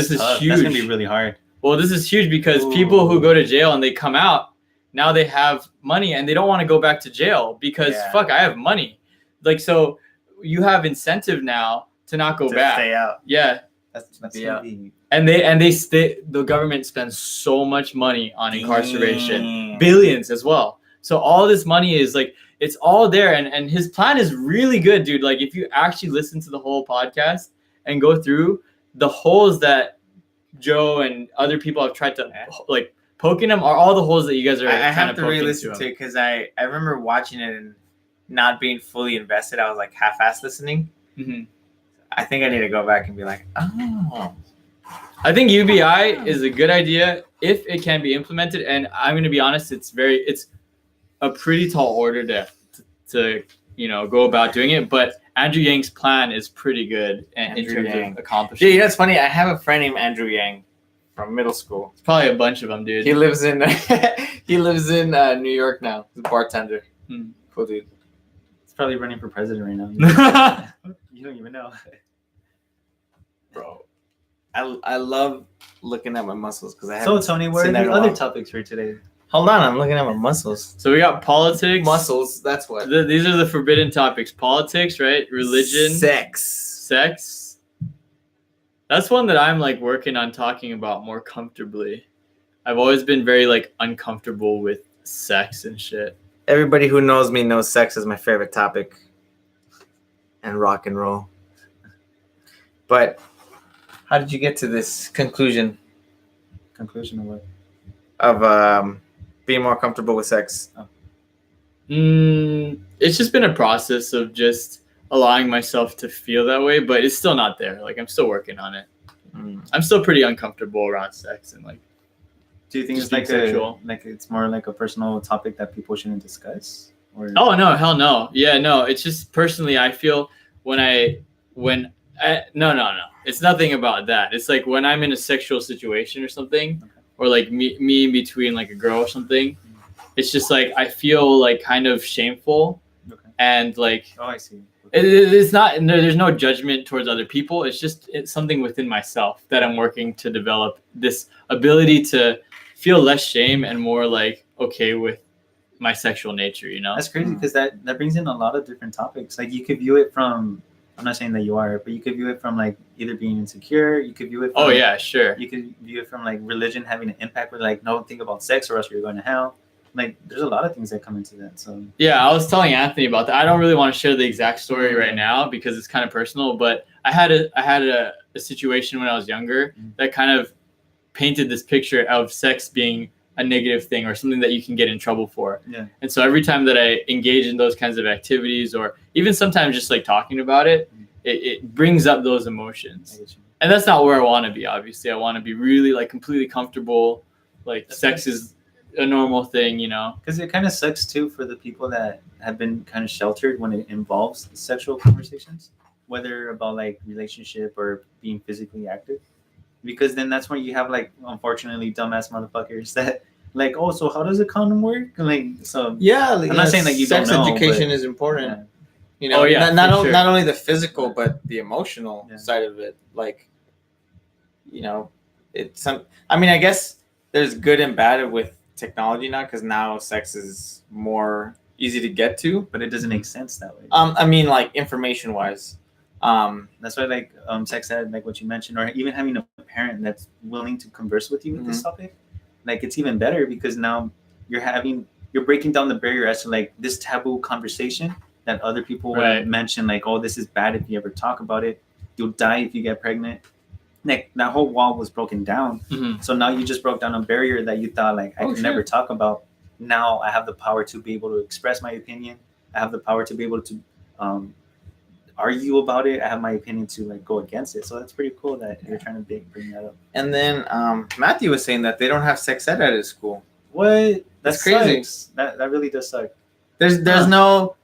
Speaker 2: this
Speaker 3: tough.
Speaker 2: is huge.
Speaker 3: That's gonna be really hard.
Speaker 2: Well, this is huge because
Speaker 3: Ooh.
Speaker 2: people who go to jail and they come out, now they have money and they don't want to go back to jail because fuck, I have money. Like, so you have incentive now to not go back.
Speaker 1: Stay out.
Speaker 2: Yeah.
Speaker 3: That's
Speaker 1: Yeah.
Speaker 3: gonna be.
Speaker 2: And the government spends so much money on incarceration,
Speaker 1: Damn.
Speaker 2: billions as well. So all this money is like, it's all there. And his plan is really good, dude. Like if you actually listen to the whole podcast and go through the holes that Joe and other people have tried to like poking them are all the holes that you guys are.
Speaker 1: I have to
Speaker 2: poke
Speaker 1: re-listen
Speaker 2: into
Speaker 1: to it because I remember watching it and not being fully invested. I was like half-assed listening.
Speaker 2: Mhm.
Speaker 1: I think I need to go back and be like, oh.
Speaker 2: I think UBI is a good idea if it can be implemented. And I'm going to be honest, it's a pretty tall order to go about doing it. But Andrew Yang's plan is pretty good in
Speaker 1: Andrew
Speaker 2: terms
Speaker 1: Yang.
Speaker 2: of accomplishing.
Speaker 1: Yeah, you know, it's funny. I have a friend named Andrew Yang from middle school.
Speaker 2: It's probably a bunch of them, dude.
Speaker 1: He lives in New York now. He's a bartender. Cool dude.
Speaker 3: He's probably running for president right now. You don't even know.
Speaker 1: Bro, I love looking at my muscles because I have.
Speaker 3: So Tony, what are the other topics for today?
Speaker 1: Hold on, I'm looking at my muscles.
Speaker 2: So we got politics.
Speaker 1: Muscles. That's what.
Speaker 2: These are the forbidden topics: politics, right? Religion, sex. That's one that I'm like working on talking about more comfortably. I've always been very like uncomfortable with sex and shit.
Speaker 1: Everybody who knows me knows sex is my favorite topic, and rock and roll. But how did you get to this conclusion?
Speaker 3: Conclusion of what?
Speaker 1: Of being more comfortable with sex.
Speaker 2: It's just been a process of just allowing myself to feel that way, but it's still not there. Like I'm still working on it. I'm still pretty uncomfortable around sex and like.
Speaker 3: Do you think
Speaker 2: just
Speaker 3: it's
Speaker 2: being sexual.
Speaker 3: like it's more like a personal topic that people shouldn't discuss? Or
Speaker 2: Oh no, hell no. Yeah, no. It's just personally, I feel no. It's nothing about that. It's like when I'm in a sexual situation or something, or like me between like a girl or something. It's just like I feel like kind of shameful, and like.
Speaker 3: Oh, I see.
Speaker 2: It's not. There's no judgment towards other people. It's something within myself that I'm working to develop this ability to feel less shame and more like okay with my sexual nature. You know.
Speaker 3: That's crazy because that brings in a lot of different topics. Like you could view it from. I'm not saying that you are, but you could view it from like either being insecure. You could view it. From,
Speaker 2: oh yeah, sure.
Speaker 3: You could view it from like religion having an impact with like don't think about sex or else you're going to hell. Like there's a lot of things that come into that. So
Speaker 2: yeah, I was telling Anthony about that. I don't really want to share the exact story right now because it's kind of personal. But I had a situation when I was younger that kind of painted this picture of sex being a negative thing or something that you can get in trouble for.
Speaker 3: Yeah.
Speaker 2: And so every time that I engage in those kinds of activities, or even sometimes just like talking about it, it brings up those emotions. And that's not where I want to be. Obviously, I want to be really like completely comfortable. Like sex is a normal thing, you know.
Speaker 3: Because it kind of sucks too for the people that have been kind of sheltered when it involves sexual conversations, whether about like relationship or being physically active. Because then that's when you have like, unfortunately, dumbass motherfuckers that like, oh, so how does a condom work? Like, so
Speaker 1: Yeah,
Speaker 3: I'm not saying that you
Speaker 1: sex
Speaker 3: don't know,
Speaker 1: education
Speaker 3: but-
Speaker 1: is important.
Speaker 3: yeah.
Speaker 1: You know,
Speaker 2: Oh, yeah, for sure.
Speaker 1: not only the physical but the emotional
Speaker 3: Yeah.
Speaker 1: side of it. Like, you know, it's some. I mean, I guess there's good and bad with technology now because now sex is more easy to get to.
Speaker 3: But it doesn't make sense that way.
Speaker 1: I mean, like information wise.
Speaker 3: That's why like sex ed, like what you mentioned, or even having a parent that's willing to converse with you with this topic, like it's even better because now you're breaking down the barrier as to like this taboo conversation that other people would mention, like, oh, this is bad if you ever talk about it, you'll die if you get pregnant. Like that whole wall was broken down. So now you just broke down a barrier that you thought like I could never talk about. Now I have the power to be able to express my opinion. I have the power to be able to argue about it. I have my opinion to like go against it. So that's pretty cool that you're trying to bring that up.
Speaker 1: And then Matthew was saying that they don't have sex ed at his school.
Speaker 3: What?
Speaker 1: That's crazy.
Speaker 3: Sucks. That really does suck.
Speaker 1: There's no.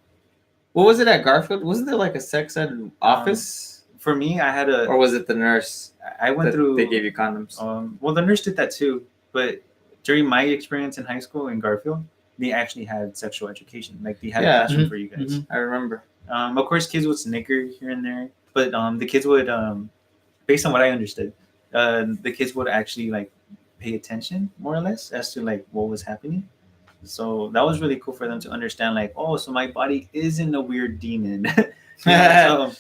Speaker 1: What was it at Garfield? Wasn't there like a sex ed office?
Speaker 3: For me, I had
Speaker 1: or was it the nurse?
Speaker 3: I went through.
Speaker 1: They gave you condoms.
Speaker 3: Well, the nurse did that too, but during my experience in high school in Garfield, they actually had sexual education. Like they had a classroom for you guys.
Speaker 1: I remember.
Speaker 3: Of course, kids would snicker here and there, but the kids would, based on what I understood, the kids would actually like pay attention more or less as to like what was happening. So that was really cool for them to understand, like, oh, so my body isn't a weird demon. So,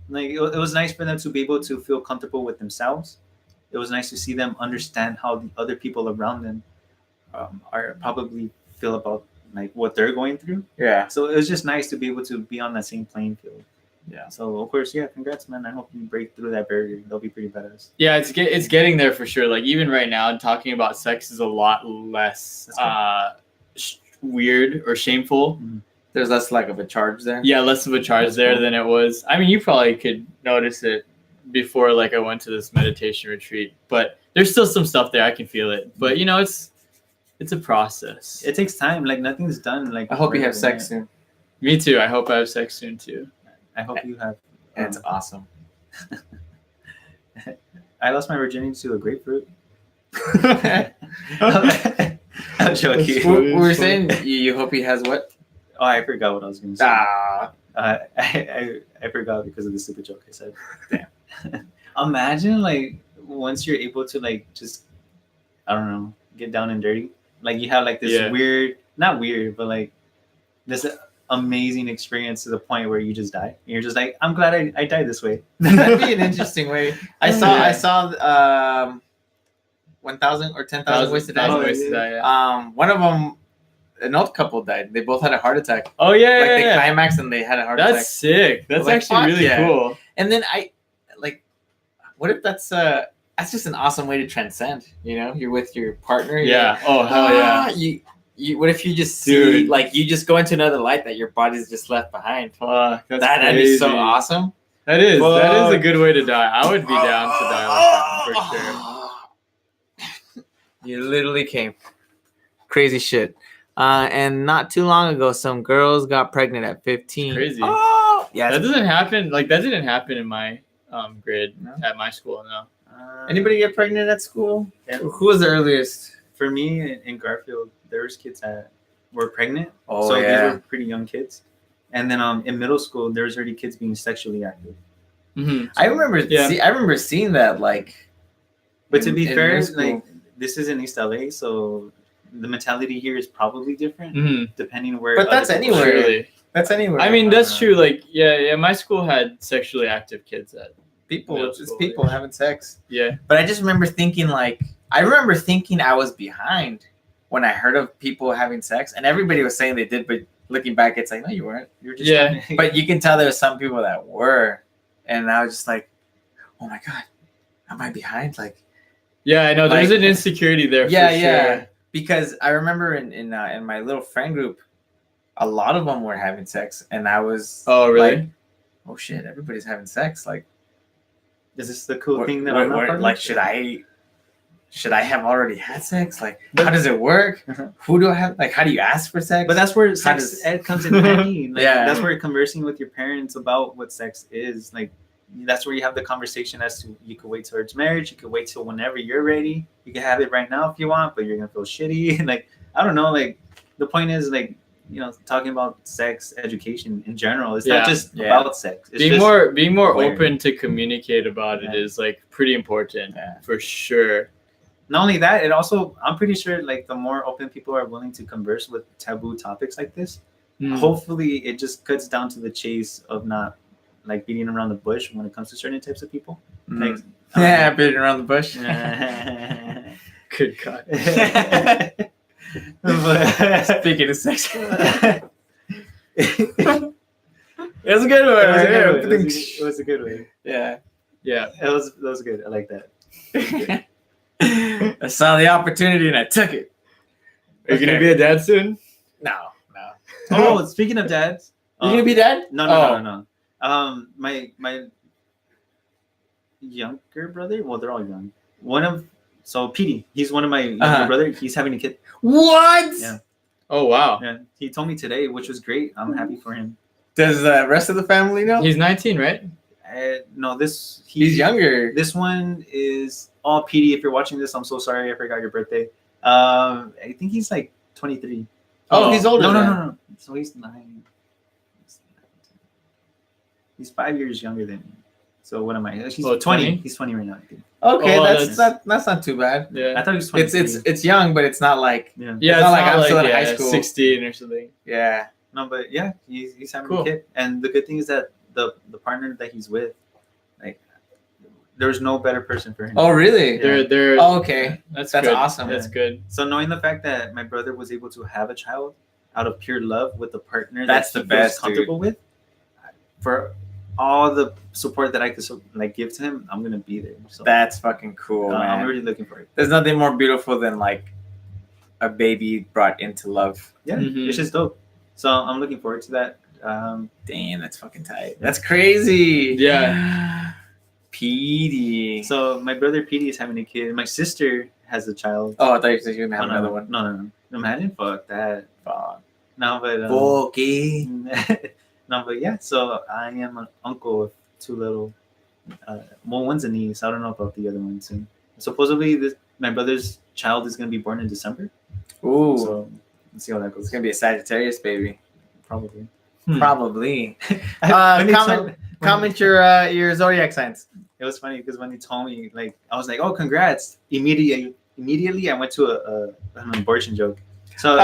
Speaker 3: like, it was nice for them to be able to feel comfortable with themselves. It was nice to see them understand how the other people around them are probably feel about like what they're going through.
Speaker 1: Yeah.
Speaker 3: So it was just nice to be able to be on that same playing field.
Speaker 1: Yeah.
Speaker 3: So of course, yeah, congrats, man. I hope you break through that barrier. They'll be pretty badass.
Speaker 2: Yeah, it's getting there for sure. Like even right now, talking about sex is a lot less weird or shameful.
Speaker 1: There's less like of a charge there.
Speaker 2: Yeah, less of a charge there than it was. I mean, you probably could notice it before like I went to this meditation retreat, but there's still some stuff there. I can feel it. But you know, it's a process.
Speaker 3: It takes time. Like nothing's done. Like
Speaker 1: I hope you have sex soon.
Speaker 2: Me too. I hope I have sex soon too.
Speaker 3: I hope you have.
Speaker 1: It's awesome.
Speaker 3: I lost my virginity to a grapefruit. I'm joking.
Speaker 1: We were saying you hope he has what?
Speaker 3: Oh, I forgot what I was going to say.
Speaker 1: I
Speaker 3: forgot because of the stupid joke I said. Damn. Imagine like once you're able to like just, I don't know, get down and dirty. Like you have like this weird, not weird, but like this amazing experience to the point where you just die. And you're just like, I'm glad I died this way.
Speaker 1: That'd be an interesting way. I saw 1,000 or 10,000 ways to die. One of them, an old couple died. They both had a heart attack.
Speaker 2: Oh yeah,
Speaker 1: like they climaxed and they had a heart attack.
Speaker 2: That's sick. That's
Speaker 1: like,
Speaker 2: actually really cool.
Speaker 1: And then what if that's just an awesome way to transcend? You know, you're with your partner.
Speaker 2: Yeah. Oh hell yeah.
Speaker 1: You what if you just see like you just go into another light that your body's just left behind? That'd be so awesome.
Speaker 2: That is a good way to die. I would be down to die like that for sure.
Speaker 1: You literally came. Crazy shit. And not too long ago, some girls got pregnant at 15.
Speaker 2: Crazy.
Speaker 1: Oh, yeah.
Speaker 2: That doesn't happen. Like that didn't happen in my grade at my school. No.
Speaker 1: Anybody get pregnant at school? Yeah. Who was the earliest?
Speaker 3: For me in Garfield, there was kids that were pregnant.
Speaker 1: Oh,
Speaker 3: so these were pretty young kids. And then in middle school, there was already kids being sexually active.
Speaker 2: Mm-hmm.
Speaker 1: I remember seeing that like.
Speaker 3: But to be fair, like this is in East LA, so the mentality here is probably different depending where.
Speaker 1: But that's anywhere. Really. That's anywhere.
Speaker 2: I mean, that's true. Like, yeah. My school had sexually active kids at
Speaker 1: people having sex.
Speaker 2: Yeah.
Speaker 1: But I just remember thinking I was behind when I heard of people having sex, and everybody was saying they did, but looking back, it's like, no, you weren't. You were just But you can tell there were some people that were, and I was just like, oh my god, am I behind? Like.
Speaker 2: Yeah, I know. There's an insecurity there. For sure.
Speaker 1: because I remember in my little friend group, a lot of them were having sex, and I was
Speaker 2: Oh, really?
Speaker 1: like, oh shit, everybody's having sex. Like,
Speaker 3: Is this the cool
Speaker 1: what-
Speaker 3: thing that
Speaker 1: what-
Speaker 3: I'm not
Speaker 1: what-
Speaker 3: part of?
Speaker 1: like, should I have already had sex? Like, how does it work?
Speaker 3: Uh-huh.
Speaker 1: Who do I have? Like, how do you ask for sex?
Speaker 3: But that's where sex
Speaker 1: does-
Speaker 3: ed comes in handy. Like,
Speaker 1: Yeah.
Speaker 3: that's where conversing with your parents about what sex is. Like, that's where you have the conversation as to you could wait towards marriage. You could wait till whenever you're ready. You can have it right now if you want, but you're gonna feel shitty. Like, I don't know. Like, the point is, like, you know, talking about sex education in general. It's not just
Speaker 1: Yeah.
Speaker 3: about sex. It's
Speaker 2: being
Speaker 3: just
Speaker 2: more
Speaker 1: aware.
Speaker 2: open to communicate about it
Speaker 3: Yeah.
Speaker 2: is like pretty important
Speaker 1: Yeah.
Speaker 2: for sure.
Speaker 3: not only that. It also, I'm pretty sure, like, the more open people are willing to converse with taboo topics like this,
Speaker 2: Mm.
Speaker 3: hopefully it just cuts down to the chase of not like beating around the bush when it comes to certain types of people. Like,
Speaker 1: Yeah, beating around the bush.
Speaker 2: Good God.
Speaker 3: But-
Speaker 1: Speaking of sex,
Speaker 3: It
Speaker 1: it's a good one.
Speaker 3: was a good one.
Speaker 1: Yeah.
Speaker 3: It was a good one.
Speaker 1: Yeah.
Speaker 2: Yeah.
Speaker 3: That was good. I like that.
Speaker 1: I saw the opportunity and I took it.
Speaker 2: Are you gonna
Speaker 1: Okay.
Speaker 2: be a dad soon?
Speaker 1: No.
Speaker 3: Oh, speaking of dads,
Speaker 1: You gonna be dad?
Speaker 3: no. My younger brother. Well, they're all young. So Petey, he's one of my younger
Speaker 1: Uh-huh.
Speaker 3: brother. He's having a kid.
Speaker 1: What?
Speaker 3: Yeah.
Speaker 2: Oh wow.
Speaker 3: Yeah, he told me today, which was great. I'm happy for him.
Speaker 1: Does the rest of the family know?
Speaker 2: He's 19, right?
Speaker 3: No,
Speaker 1: He's younger.
Speaker 3: This one is Petey. If you're watching this, I'm so sorry. I forgot your birthday. I think he's like 23.
Speaker 1: Oh, he's older.
Speaker 3: No. So he's 9. He's 5 years younger than me. So what am I? He's
Speaker 2: Oh,
Speaker 3: 20.
Speaker 2: 20?
Speaker 3: He's 20 right now, I think.
Speaker 1: Okay,
Speaker 2: Oh,
Speaker 1: that's not too bad.
Speaker 2: Yeah.
Speaker 3: I thought he was 20.
Speaker 1: It's young, but it's not like
Speaker 3: Yeah.
Speaker 2: Yeah,
Speaker 1: It's
Speaker 2: it's
Speaker 1: not
Speaker 2: not
Speaker 1: like I'm still in high
Speaker 2: yeah,
Speaker 1: school.
Speaker 2: 16 or something.
Speaker 1: yeah.
Speaker 3: No, but yeah, he's having
Speaker 2: Cool.
Speaker 3: a kid. And the good thing is that the partner that he's with, like, there's no better person for him.
Speaker 1: Oh really?
Speaker 3: Yeah.
Speaker 2: They're
Speaker 1: Oh, okay.
Speaker 2: That's
Speaker 1: That's
Speaker 2: good.
Speaker 1: awesome.
Speaker 2: That's good.
Speaker 3: So knowing the fact that my brother was able to have a child out of pure love with a partner
Speaker 1: That's
Speaker 3: that
Speaker 1: the
Speaker 3: he
Speaker 1: best,
Speaker 3: feels comfortable with, for all the support that I could like give to him, I'm gonna be there. So
Speaker 1: That's fucking cool, man.
Speaker 3: I'm really looking for it.
Speaker 1: There's nothing more beautiful than like a baby brought into love.
Speaker 3: Yeah,
Speaker 2: Mhm.
Speaker 3: it's just dope. So I'm looking forward to that.
Speaker 1: Damn, that's fucking tight. That's crazy.
Speaker 2: Yeah.
Speaker 1: Petey.
Speaker 3: So my brother Petey is having a kid. My sister has a child.
Speaker 1: Oh, I thought you said you were gonna have
Speaker 3: no,
Speaker 1: another one.
Speaker 3: No. Imagine, fuck that.
Speaker 1: Fuck.
Speaker 3: No, but
Speaker 1: Bulky.
Speaker 3: no, but yeah. So I am an uncle of 2 little. Well, one's a niece. I don't know about the other one soon. Supposedly, my brother's child is gonna be born in December.
Speaker 1: Ooh,
Speaker 3: So let's see how that
Speaker 1: it's
Speaker 3: goes.
Speaker 1: gonna be a Sagittarius baby.
Speaker 3: Probably.
Speaker 1: Probably.
Speaker 3: When he
Speaker 1: Comment your zodiac signs.
Speaker 3: It was funny because when he told me, like, I was like, "Oh, congrats!" Immediately, I went to an abortion joke. So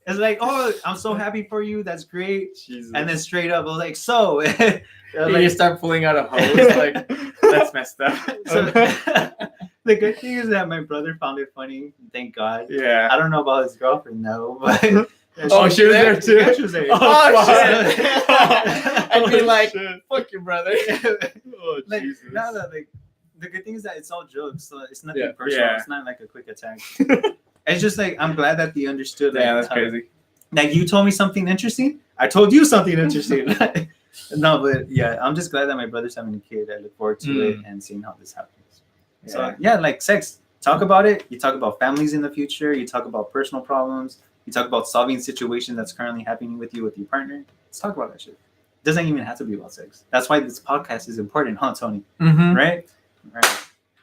Speaker 3: it's like, "Oh, I'm so happy for you. That's great."
Speaker 2: Jesus.
Speaker 3: And then straight up, I was like, "So,"
Speaker 1: You start pulling out a hose. Like that's messed up.
Speaker 3: so the good thing is that my brother found it funny. Thank God.
Speaker 1: Yeah.
Speaker 3: I don't know about his girlfriend though, but
Speaker 2: Oh, she was there too?
Speaker 3: Yeah, she was there.
Speaker 1: Oh,
Speaker 2: fuck.
Speaker 1: shit. I'd be
Speaker 2: Oh,
Speaker 1: like,
Speaker 2: shit.
Speaker 1: fuck your brother.
Speaker 2: Oh,
Speaker 3: like,
Speaker 2: Jesus.
Speaker 3: no, like the good thing is that it's all jokes, so it's nothing
Speaker 2: Yeah.
Speaker 3: personal.
Speaker 1: Yeah.
Speaker 3: It's not like a quick attack. It's just like I'm glad that they understood. Like,
Speaker 1: Yeah, that's
Speaker 3: how-
Speaker 1: crazy.
Speaker 3: Like you told me something interesting, I told you something interesting. No, but yeah, I'm just glad that my brother's having a kid. I look forward to it and seeing how this happens. So yeah, like sex. Talk about it. You talk about families in the future. You talk about personal problems. You talk about solving situations that's currently happening with you with your partner. Let's talk about that shit. It doesn't even have to be about sex. That's why this podcast is important, huh, Tony?
Speaker 1: Mm-hmm.
Speaker 3: Right?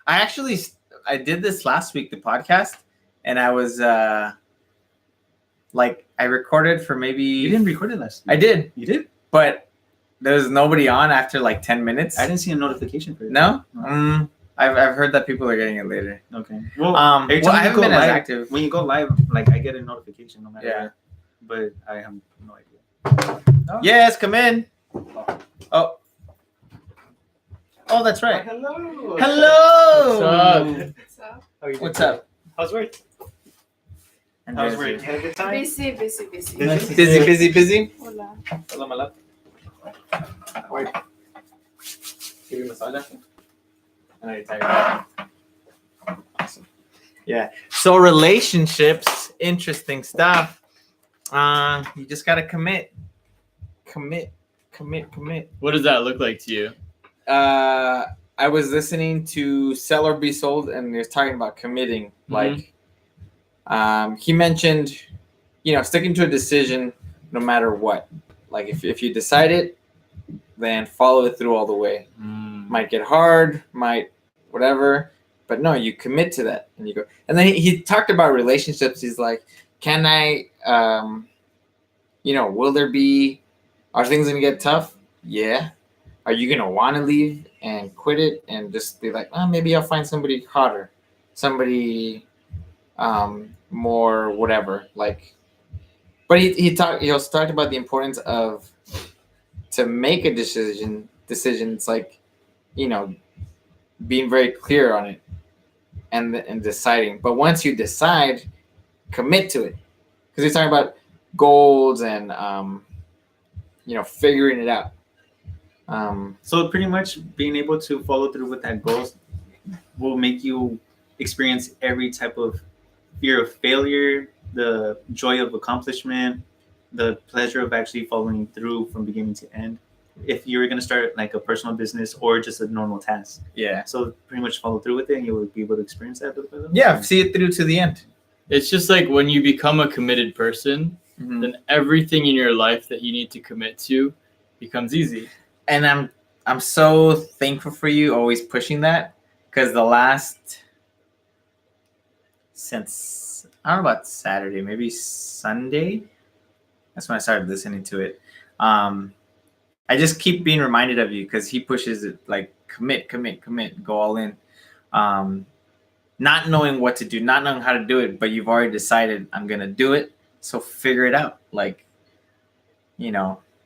Speaker 1: I did this last week, the podcast, and I was like, I recorded for maybe.
Speaker 3: You didn't record it last week.
Speaker 1: I did,
Speaker 3: You did?
Speaker 1: but there was nobody on after like 10 minutes.
Speaker 3: I didn't see a notification for it.
Speaker 1: No.
Speaker 3: No.
Speaker 1: I've heard that people are getting it later.
Speaker 3: Okay. Well,
Speaker 1: Well,
Speaker 3: every time
Speaker 1: I
Speaker 3: you
Speaker 1: haven't
Speaker 3: go
Speaker 1: been as
Speaker 3: live-
Speaker 1: active.
Speaker 3: When you go live, like I get a notification no matter
Speaker 1: Yeah.
Speaker 3: what. But I have no idea. Oh.
Speaker 1: Yes, come in. Oh. Oh, that's right.
Speaker 3: Hello.
Speaker 1: Hello.
Speaker 2: What's up?
Speaker 1: What's up?
Speaker 3: How's work? How's work? Had a good time?
Speaker 4: Busy.
Speaker 3: Nice to
Speaker 1: Busy.
Speaker 4: Hola.
Speaker 1: Hello, my love. Wait. Give you a massage after? I know you're tired. Awesome. Yeah. So relationships, interesting stuff. You just gotta commit.
Speaker 2: What does that look like to you?
Speaker 1: I was listening to Sell or Be Sold, and he was talking about committing. Like, he mentioned, sticking to a decision no matter what. Like, if you decide it, then follow it through all the way. Might get hard, might whatever, but no, you commit to that, and you go. And then he talked about relationships. He's like, can I, will there be, are things gonna get tough? Yeah. Are you gonna want to leave and quit it and just be like, maybe I'll find somebody hotter, somebody more whatever. Like, but he also talked about the importance of to make a decision. It's like, being very clear on it and deciding. But once you decide, commit to it, because he's talking about goals and figuring it out.
Speaker 3: So pretty much being able to follow through with that goals will make you experience every type of fear of failure, the joy of accomplishment, the pleasure of actually following through from beginning to end. If you're going to start like a personal business or just a normal task.
Speaker 1: Yeah.
Speaker 3: So pretty much follow through with it and you will be able to experience that little by little.
Speaker 1: Yeah, see it through to the end.
Speaker 2: It's just like when you become a committed person, then everything in your life that you need to commit to becomes easy.
Speaker 1: And I'm so thankful for you always pushing that, because since I don't know about Saturday, maybe Sunday, that's when I started listening to it. I just keep being reminded of you, because he pushes it like commit, go all in. Not knowing what to do, not knowing how to do it, but you've already decided I'm gonna do it. So figure it out. Like,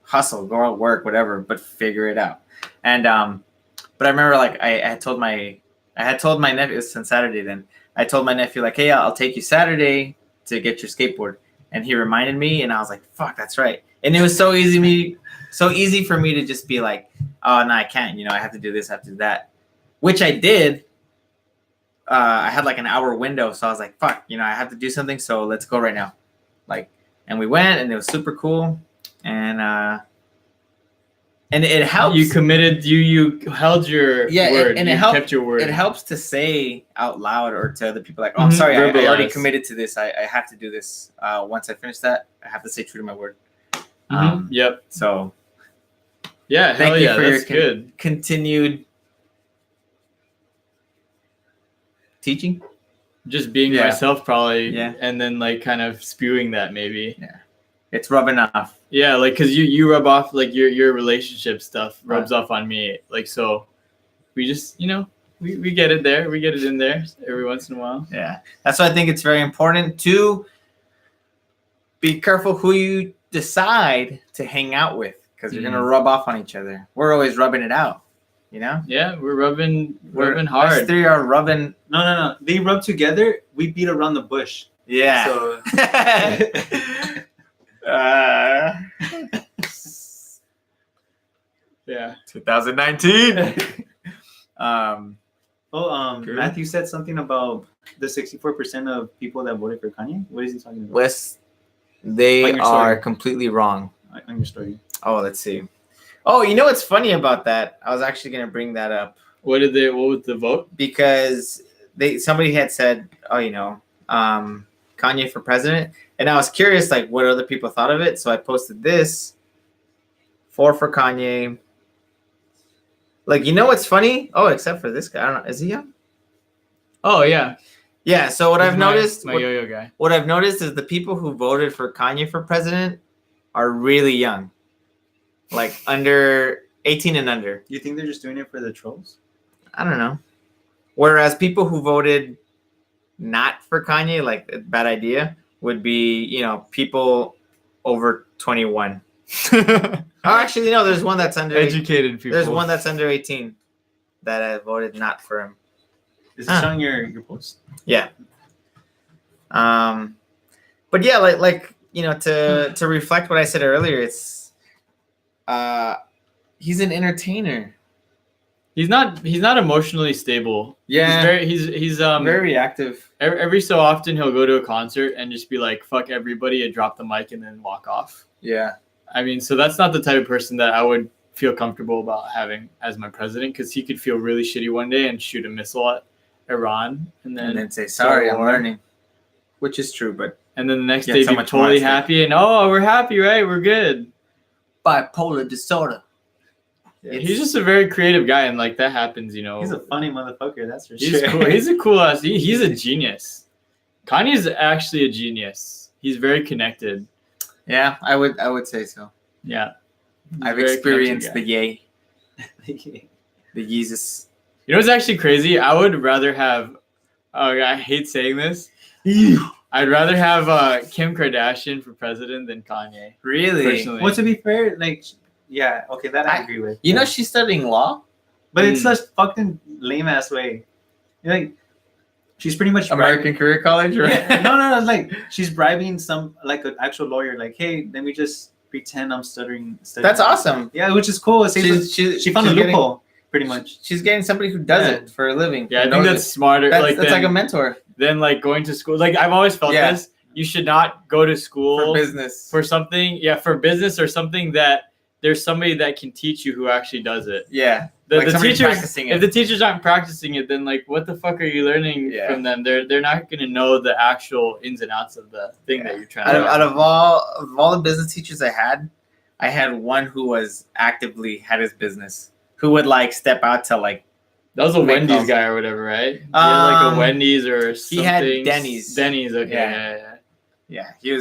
Speaker 1: hustle, go out, work, whatever, but figure it out. And but I remember like I had told my nephew, it was on Saturday then, I told my nephew like, hey, I'll take you Saturday to get your skateboard. And he reminded me, and I was like, fuck, that's right. And it was so easy for me to just be like, oh no, I can't, I have to do this, I have to do that. Which I did. I had like an hour window, so I was like, fuck, I have to do something, so let's go right now. Like, and we went, and it was super cool. And it helps.
Speaker 2: You committed. You held your word.
Speaker 1: And
Speaker 2: you
Speaker 1: it helped,
Speaker 2: kept your word.
Speaker 1: It helps to say out loud or to other people like, "Oh, I'm sorry, I already committed to this. I have to do this. Once I finish that, I have to stay true to my word."
Speaker 2: Yep.
Speaker 1: So,
Speaker 2: yeah,
Speaker 1: thank you for
Speaker 2: that's
Speaker 1: your
Speaker 2: good.
Speaker 1: Continued teaching.
Speaker 2: Just being myself, probably.
Speaker 1: Yeah.
Speaker 2: And then like kind of spewing that maybe.
Speaker 1: Yeah. It's rubbing off.
Speaker 2: Yeah, like because you rub off, like your relationship stuff rubs off on me. Like, so we just, we get it there. We get it in there every once in a while.
Speaker 1: Yeah. That's why I think it's very important to be careful who you decide to hang out with, because you're going to rub off on each other. We're always rubbing it out,
Speaker 2: Yeah, we're rubbing hard.
Speaker 1: Us three are rubbing.
Speaker 3: No. They rub together. We beat around the bush.
Speaker 1: Yeah.
Speaker 3: So...
Speaker 2: yeah.
Speaker 1: 2019.
Speaker 3: Matthew said something about the 64% of people that voted for Kanye. What is he talking about?
Speaker 1: Wes, they are completely wrong.
Speaker 3: On your story.
Speaker 1: Oh, let's see. Oh, you know what's funny about that? I was actually going to bring that up.
Speaker 2: What was the vote?
Speaker 1: Because somebody had said, Kanye for president. And I was curious, like, what other people thought of it. So I posted this. 4 for Kanye. Like, what's funny? Oh, except for this guy. I don't know. Is he young?
Speaker 2: Oh, yeah.
Speaker 1: Yeah. So what I've noticed.
Speaker 2: My yo-yo guy.
Speaker 1: What I've noticed is the people who voted for Kanye for president are really young. Like, under 18 and under.
Speaker 3: You think they're just doing it for the trolls?
Speaker 1: I don't know. Whereas people who voted not for Kanye, like, a bad idea, would be, people over 21. Actually, no, there's one that's under
Speaker 2: educated people.
Speaker 1: There's one that's under 18 that voted not for him.
Speaker 3: Is it showing your post?
Speaker 1: Yeah. But yeah, like to reflect what I said earlier, it's he's an entertainer.
Speaker 2: He's not emotionally stable.
Speaker 1: Yeah.
Speaker 2: He's
Speaker 1: very reactive.
Speaker 2: every so often he'll go to a concert and just be like, fuck everybody, and drop the mic and then walk off.
Speaker 1: Yeah.
Speaker 2: I mean, so that's not the type of person that I would feel comfortable about having as my president, because he could feel really shitty one day and shoot a missile at Iran and then
Speaker 1: say, sorry, I'm
Speaker 2: war.
Speaker 1: learning. Which is true, but
Speaker 2: And then the next
Speaker 1: Yeah,
Speaker 2: day
Speaker 1: so
Speaker 2: be
Speaker 1: much
Speaker 2: totally
Speaker 1: more at stake.
Speaker 2: happy and, oh, we're happy, right? We're good.
Speaker 1: bipolar disorder.
Speaker 2: Yeah, he's just a very creative guy, and like that happens, you know.
Speaker 3: He's a funny motherfucker, that's for
Speaker 2: He's
Speaker 3: sure.
Speaker 2: cool. He's a cool ass. He's a genius. Kanye's actually a genius. He's very connected.
Speaker 1: Yeah, I would say so.
Speaker 2: Yeah. He's a
Speaker 1: I've
Speaker 2: very
Speaker 1: experienced
Speaker 2: connected
Speaker 1: the
Speaker 2: guy.
Speaker 1: yay, the Jesus.
Speaker 2: You know what's actually crazy? I would rather have. Oh, I hate saying this. I'd rather have Kim Kardashian for president than Kanye.
Speaker 1: Really?
Speaker 2: Personally.
Speaker 3: Well, to be fair, like, yeah, okay, that I
Speaker 1: I-
Speaker 3: agree with.
Speaker 1: You know she's studying law?
Speaker 3: But it's such fucking lame ass way. You're like, she's pretty much
Speaker 1: American Career College, right?
Speaker 3: Yeah, no, it's like she's bribing some like an actual lawyer. Like, hey, let me just pretend I'm studying.
Speaker 1: That's awesome.
Speaker 3: Yeah, which is cool. It saves us- she found a
Speaker 1: she's getting-
Speaker 3: loophole, pretty much.
Speaker 1: She's getting somebody who does
Speaker 3: Yeah.
Speaker 1: it for a living.
Speaker 2: Yeah, I
Speaker 1: who
Speaker 2: think
Speaker 1: knows
Speaker 2: that's
Speaker 1: it.
Speaker 2: smarter.
Speaker 1: That's
Speaker 2: than,
Speaker 1: like a mentor
Speaker 2: than like going to school. Like I've always felt
Speaker 1: Yeah.
Speaker 2: this. You should not go to school
Speaker 1: for business.
Speaker 2: for something. Yeah, for business or something that there's somebody that can teach you who actually does it.
Speaker 1: Yeah.
Speaker 2: The,
Speaker 1: Like
Speaker 2: the
Speaker 1: somebody
Speaker 2: teachers,
Speaker 1: practicing it.
Speaker 2: if the teachers aren't practicing it, then like, what the fuck are you learning
Speaker 1: Yeah.
Speaker 2: from them? They're not gonna know the actual ins and outs of the thing that you're trying
Speaker 1: Out
Speaker 2: to.
Speaker 1: of, out of all the business teachers I had one who was actively had his business, who would like step out to like
Speaker 2: That was a
Speaker 1: Make
Speaker 2: Wendy's
Speaker 1: calls.
Speaker 2: guy or whatever, right? He had like a Wendy's or something.
Speaker 1: he had Denny's.
Speaker 2: Denny's, okay.
Speaker 1: Yeah.
Speaker 2: Yeah.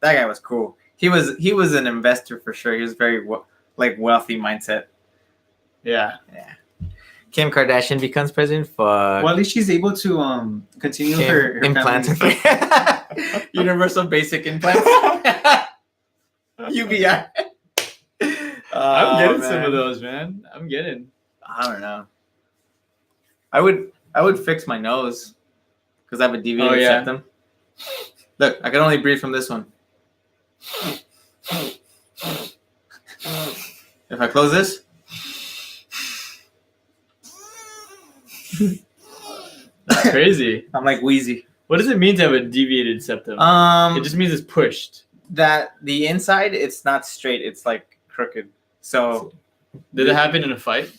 Speaker 1: that guy was cool. He was an investor for sure. He was very wealthy mindset.
Speaker 2: Yeah.
Speaker 1: Kim Kardashian becomes president for
Speaker 3: Well, at least she's able to continue her
Speaker 1: implants.
Speaker 3: family.
Speaker 1: Universal basic implants. UBI.
Speaker 2: I'm getting some of those, man. I'm getting.
Speaker 1: I don't know. I would fix my nose because I have a deviated
Speaker 2: Oh, yeah.
Speaker 1: septum. Look, I can only breathe from this one. If I close this,
Speaker 2: That's crazy.
Speaker 1: I'm like wheezy.
Speaker 2: What does it mean to have a deviated septum? It just means it's pushed.
Speaker 1: That the inside it's not straight, it's like crooked. So
Speaker 2: Did it happen in a fight?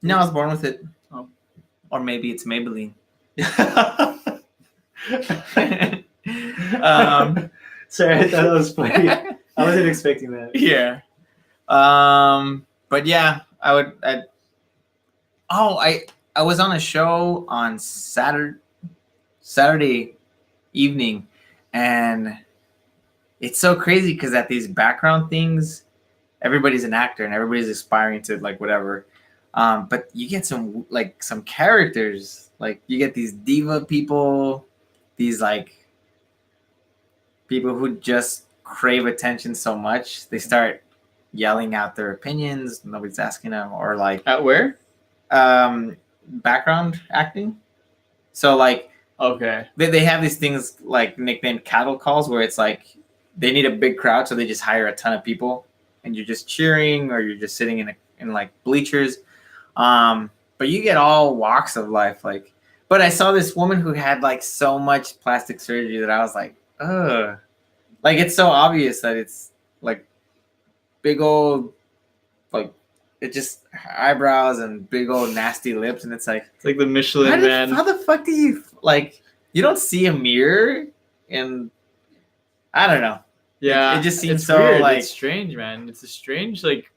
Speaker 1: no, I was born with it.
Speaker 2: Oh.
Speaker 1: Or maybe it's Maybelline.
Speaker 3: Sorry, I thought that was funny. I wasn't expecting that.
Speaker 1: Yeah. But yeah, I was on a show on Saturday evening, and it's so crazy because at these background things, everybody's an actor and everybody's aspiring to like whatever. But you get some characters, like you get these diva people, these like people who just crave attention so much they start yelling out their opinions. Nobody's asking them, or like
Speaker 2: At where?
Speaker 1: background acting. So like
Speaker 2: Okay.
Speaker 1: they have these things like nicknamed cattle calls, where it's like they need a big crowd, so they just hire a ton of people, and you're just cheering or you're just sitting in like bleachers. But you get all walks of life. Like, but I saw this woman who had like so much plastic surgery that I was like, ugh. Like it's so obvious that it's like big old, like it just eyebrows and big old nasty lips, and it's like,
Speaker 2: It's like the Michelin Man.
Speaker 1: how the fuck do you like? You don't see a mirror, and I don't know.
Speaker 2: Yeah.
Speaker 1: It just seems
Speaker 2: it's
Speaker 1: so,
Speaker 2: weird.
Speaker 1: like-
Speaker 2: It's strange, man. It's a strange, like,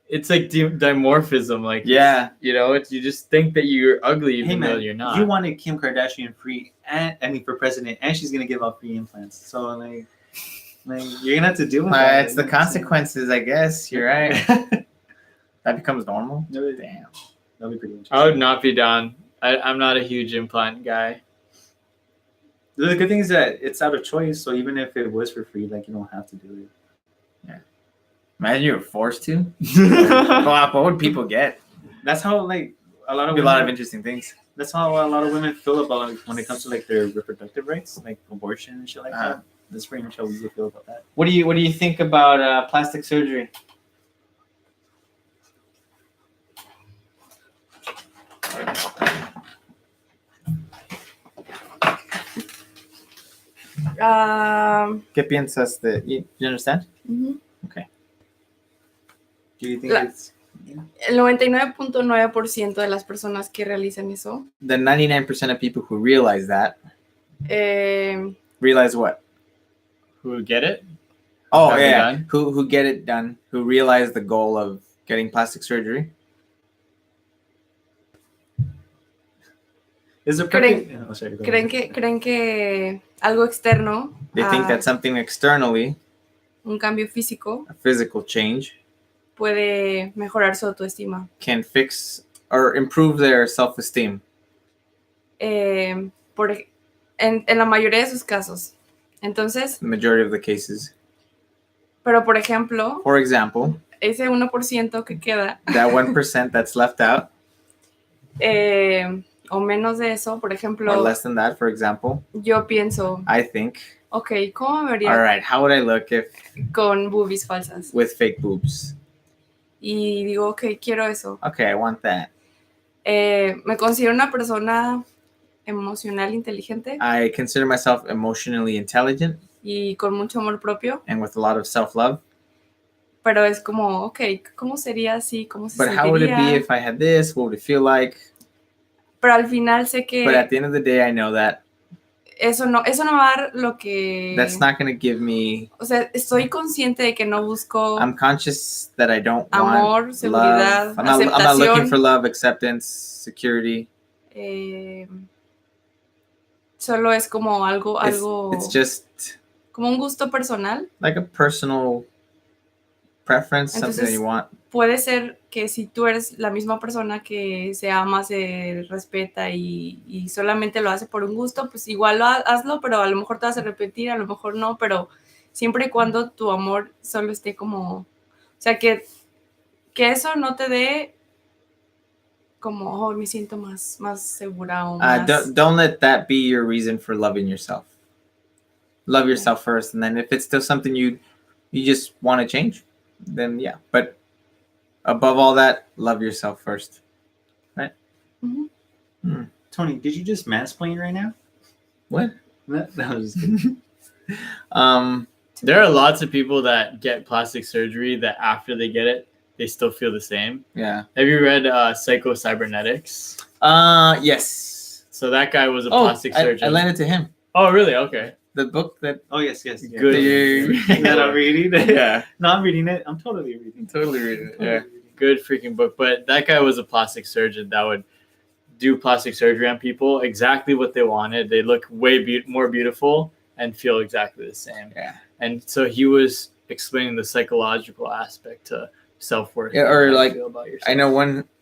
Speaker 2: it's like dimorphism. Like,
Speaker 1: Yeah.
Speaker 2: you know, you just think that you're ugly even
Speaker 3: Hey
Speaker 2: though
Speaker 3: man,
Speaker 2: you're not.
Speaker 3: you wanted Kim Kardashian free, and for president, and she's gonna give out free implants. So like you're gonna have to deal with that.
Speaker 1: It's the consequences, I guess. You're right. That becomes normal.
Speaker 3: That'd
Speaker 1: Damn.
Speaker 3: be pretty interesting.
Speaker 2: I would not be down. I'm not a huge implant guy.
Speaker 3: The good thing is that it's out of choice, so even if it was for free, like you don't have to do it.
Speaker 1: Imagine you were forced to. What would people get?
Speaker 3: That's how like a lot of
Speaker 1: Be a lot of
Speaker 3: women-
Speaker 1: interesting things.
Speaker 3: That's how a lot of women feel about like, when it comes to like their reproductive rights, like abortion and shit like
Speaker 1: Uh-huh.
Speaker 3: that. That's pretty much how we feel about that.
Speaker 1: What do you think about plastic surgery? ¿Qué piensas de? You understand?
Speaker 3: Do you think
Speaker 4: La-
Speaker 3: it's
Speaker 4: El 99.9% de las personas que realizan eso
Speaker 1: The 99% of people who realize that realize what?
Speaker 2: Who get it?
Speaker 1: Oh
Speaker 2: Have it
Speaker 1: yeah,
Speaker 2: done?
Speaker 1: who get it done? Who realize the goal of getting plastic surgery?
Speaker 3: is a
Speaker 4: Creen-
Speaker 3: perfect? Oh, sorry, go
Speaker 4: creen
Speaker 3: ahead.
Speaker 4: que algo externo,
Speaker 1: They think that something externally,
Speaker 4: un cambio físico,
Speaker 1: a physical change,
Speaker 4: puede mejorar su autoestima.
Speaker 1: can fix or improve their self-esteem.
Speaker 4: En la mayoría de sus casos. Entonces,
Speaker 1: The majority of the cases.
Speaker 4: pero por ejemplo,
Speaker 1: For example,
Speaker 4: ese 1% que queda,
Speaker 1: that 1% that's left out,
Speaker 4: o menos de eso, por
Speaker 1: or
Speaker 4: ejemplo,
Speaker 1: less than that, for example,
Speaker 4: yo pienso,
Speaker 1: I think,
Speaker 4: ok, ¿cómo me
Speaker 1: all
Speaker 4: vería
Speaker 1: right, how would I look if
Speaker 4: con boobies falsas?
Speaker 1: with fake boobs?
Speaker 4: Y digo, ok, quiero eso.
Speaker 1: Okay, I want that.
Speaker 4: Me considero una persona emocional, inteligente
Speaker 1: I consider myself emotionally intelligent
Speaker 4: y con mucho amor propio,
Speaker 1: and with a lot of self-love.
Speaker 4: pero es como, ok, ¿cómo sería así? ¿Cómo se
Speaker 1: But how would it be
Speaker 4: sentiría?
Speaker 1: if I had this? What would it feel like?
Speaker 4: Pero al final sé
Speaker 1: But at
Speaker 4: que
Speaker 1: the end of the day, I know that
Speaker 4: eso no me va a dar lo que...
Speaker 1: that's not going to give me.
Speaker 4: O sea, estoy consciente de que no busco
Speaker 1: I'm conscious that I don't
Speaker 4: amor,
Speaker 1: want
Speaker 4: seguridad,
Speaker 1: love. I'm not looking
Speaker 4: aceptación.
Speaker 1: for love, acceptance, security.
Speaker 4: Solo es como algo,
Speaker 1: It's just
Speaker 4: como un gusto personal.
Speaker 1: like a personal preference, something that
Speaker 4: Entonces,
Speaker 1: you want.
Speaker 4: puede ser que si tú eres la misma persona que se ama, se respeta y solamente lo hace por un gusto, pues igual hazlo, pero a lo mejor te vas a arrepentir, a lo mejor no, pero siempre y cuando tu amor solo esté como... O sea, que eso no te dé como, oh, me siento más segura o más...
Speaker 1: Don't let that be your reason for loving yourself. Love yourself first, and then if it's still something you just want to change, then yeah. But above all that, love yourself first. Right?
Speaker 4: Mhm.
Speaker 3: Tony, did you just mansplain right now?
Speaker 1: What?
Speaker 3: No, I was just kidding.
Speaker 2: There are lots of people that get plastic surgery that after they get it, they still feel the same.
Speaker 1: Yeah.
Speaker 2: Have you read Psycho Cybernetics?
Speaker 1: Yes.
Speaker 2: So that guy was a plastic surgeon.
Speaker 1: I lent it to him.
Speaker 2: Oh, really? Okay.
Speaker 1: The book that.
Speaker 3: Oh yes. Yeah.
Speaker 2: Good.
Speaker 3: That I'm reading.
Speaker 1: Yeah.
Speaker 3: No, I'm reading it. I'm totally reading.
Speaker 1: Totally reading it. Yeah.
Speaker 2: Good freaking book. But that guy was a plastic surgeon that would do plastic surgery on people exactly what they wanted. They look way more beautiful and feel exactly the same.
Speaker 1: Yeah.
Speaker 2: And so he was explaining the psychological aspect to self-worth.
Speaker 1: Yeah, or
Speaker 2: and how you
Speaker 1: like,
Speaker 2: feel about yourself.
Speaker 1: I know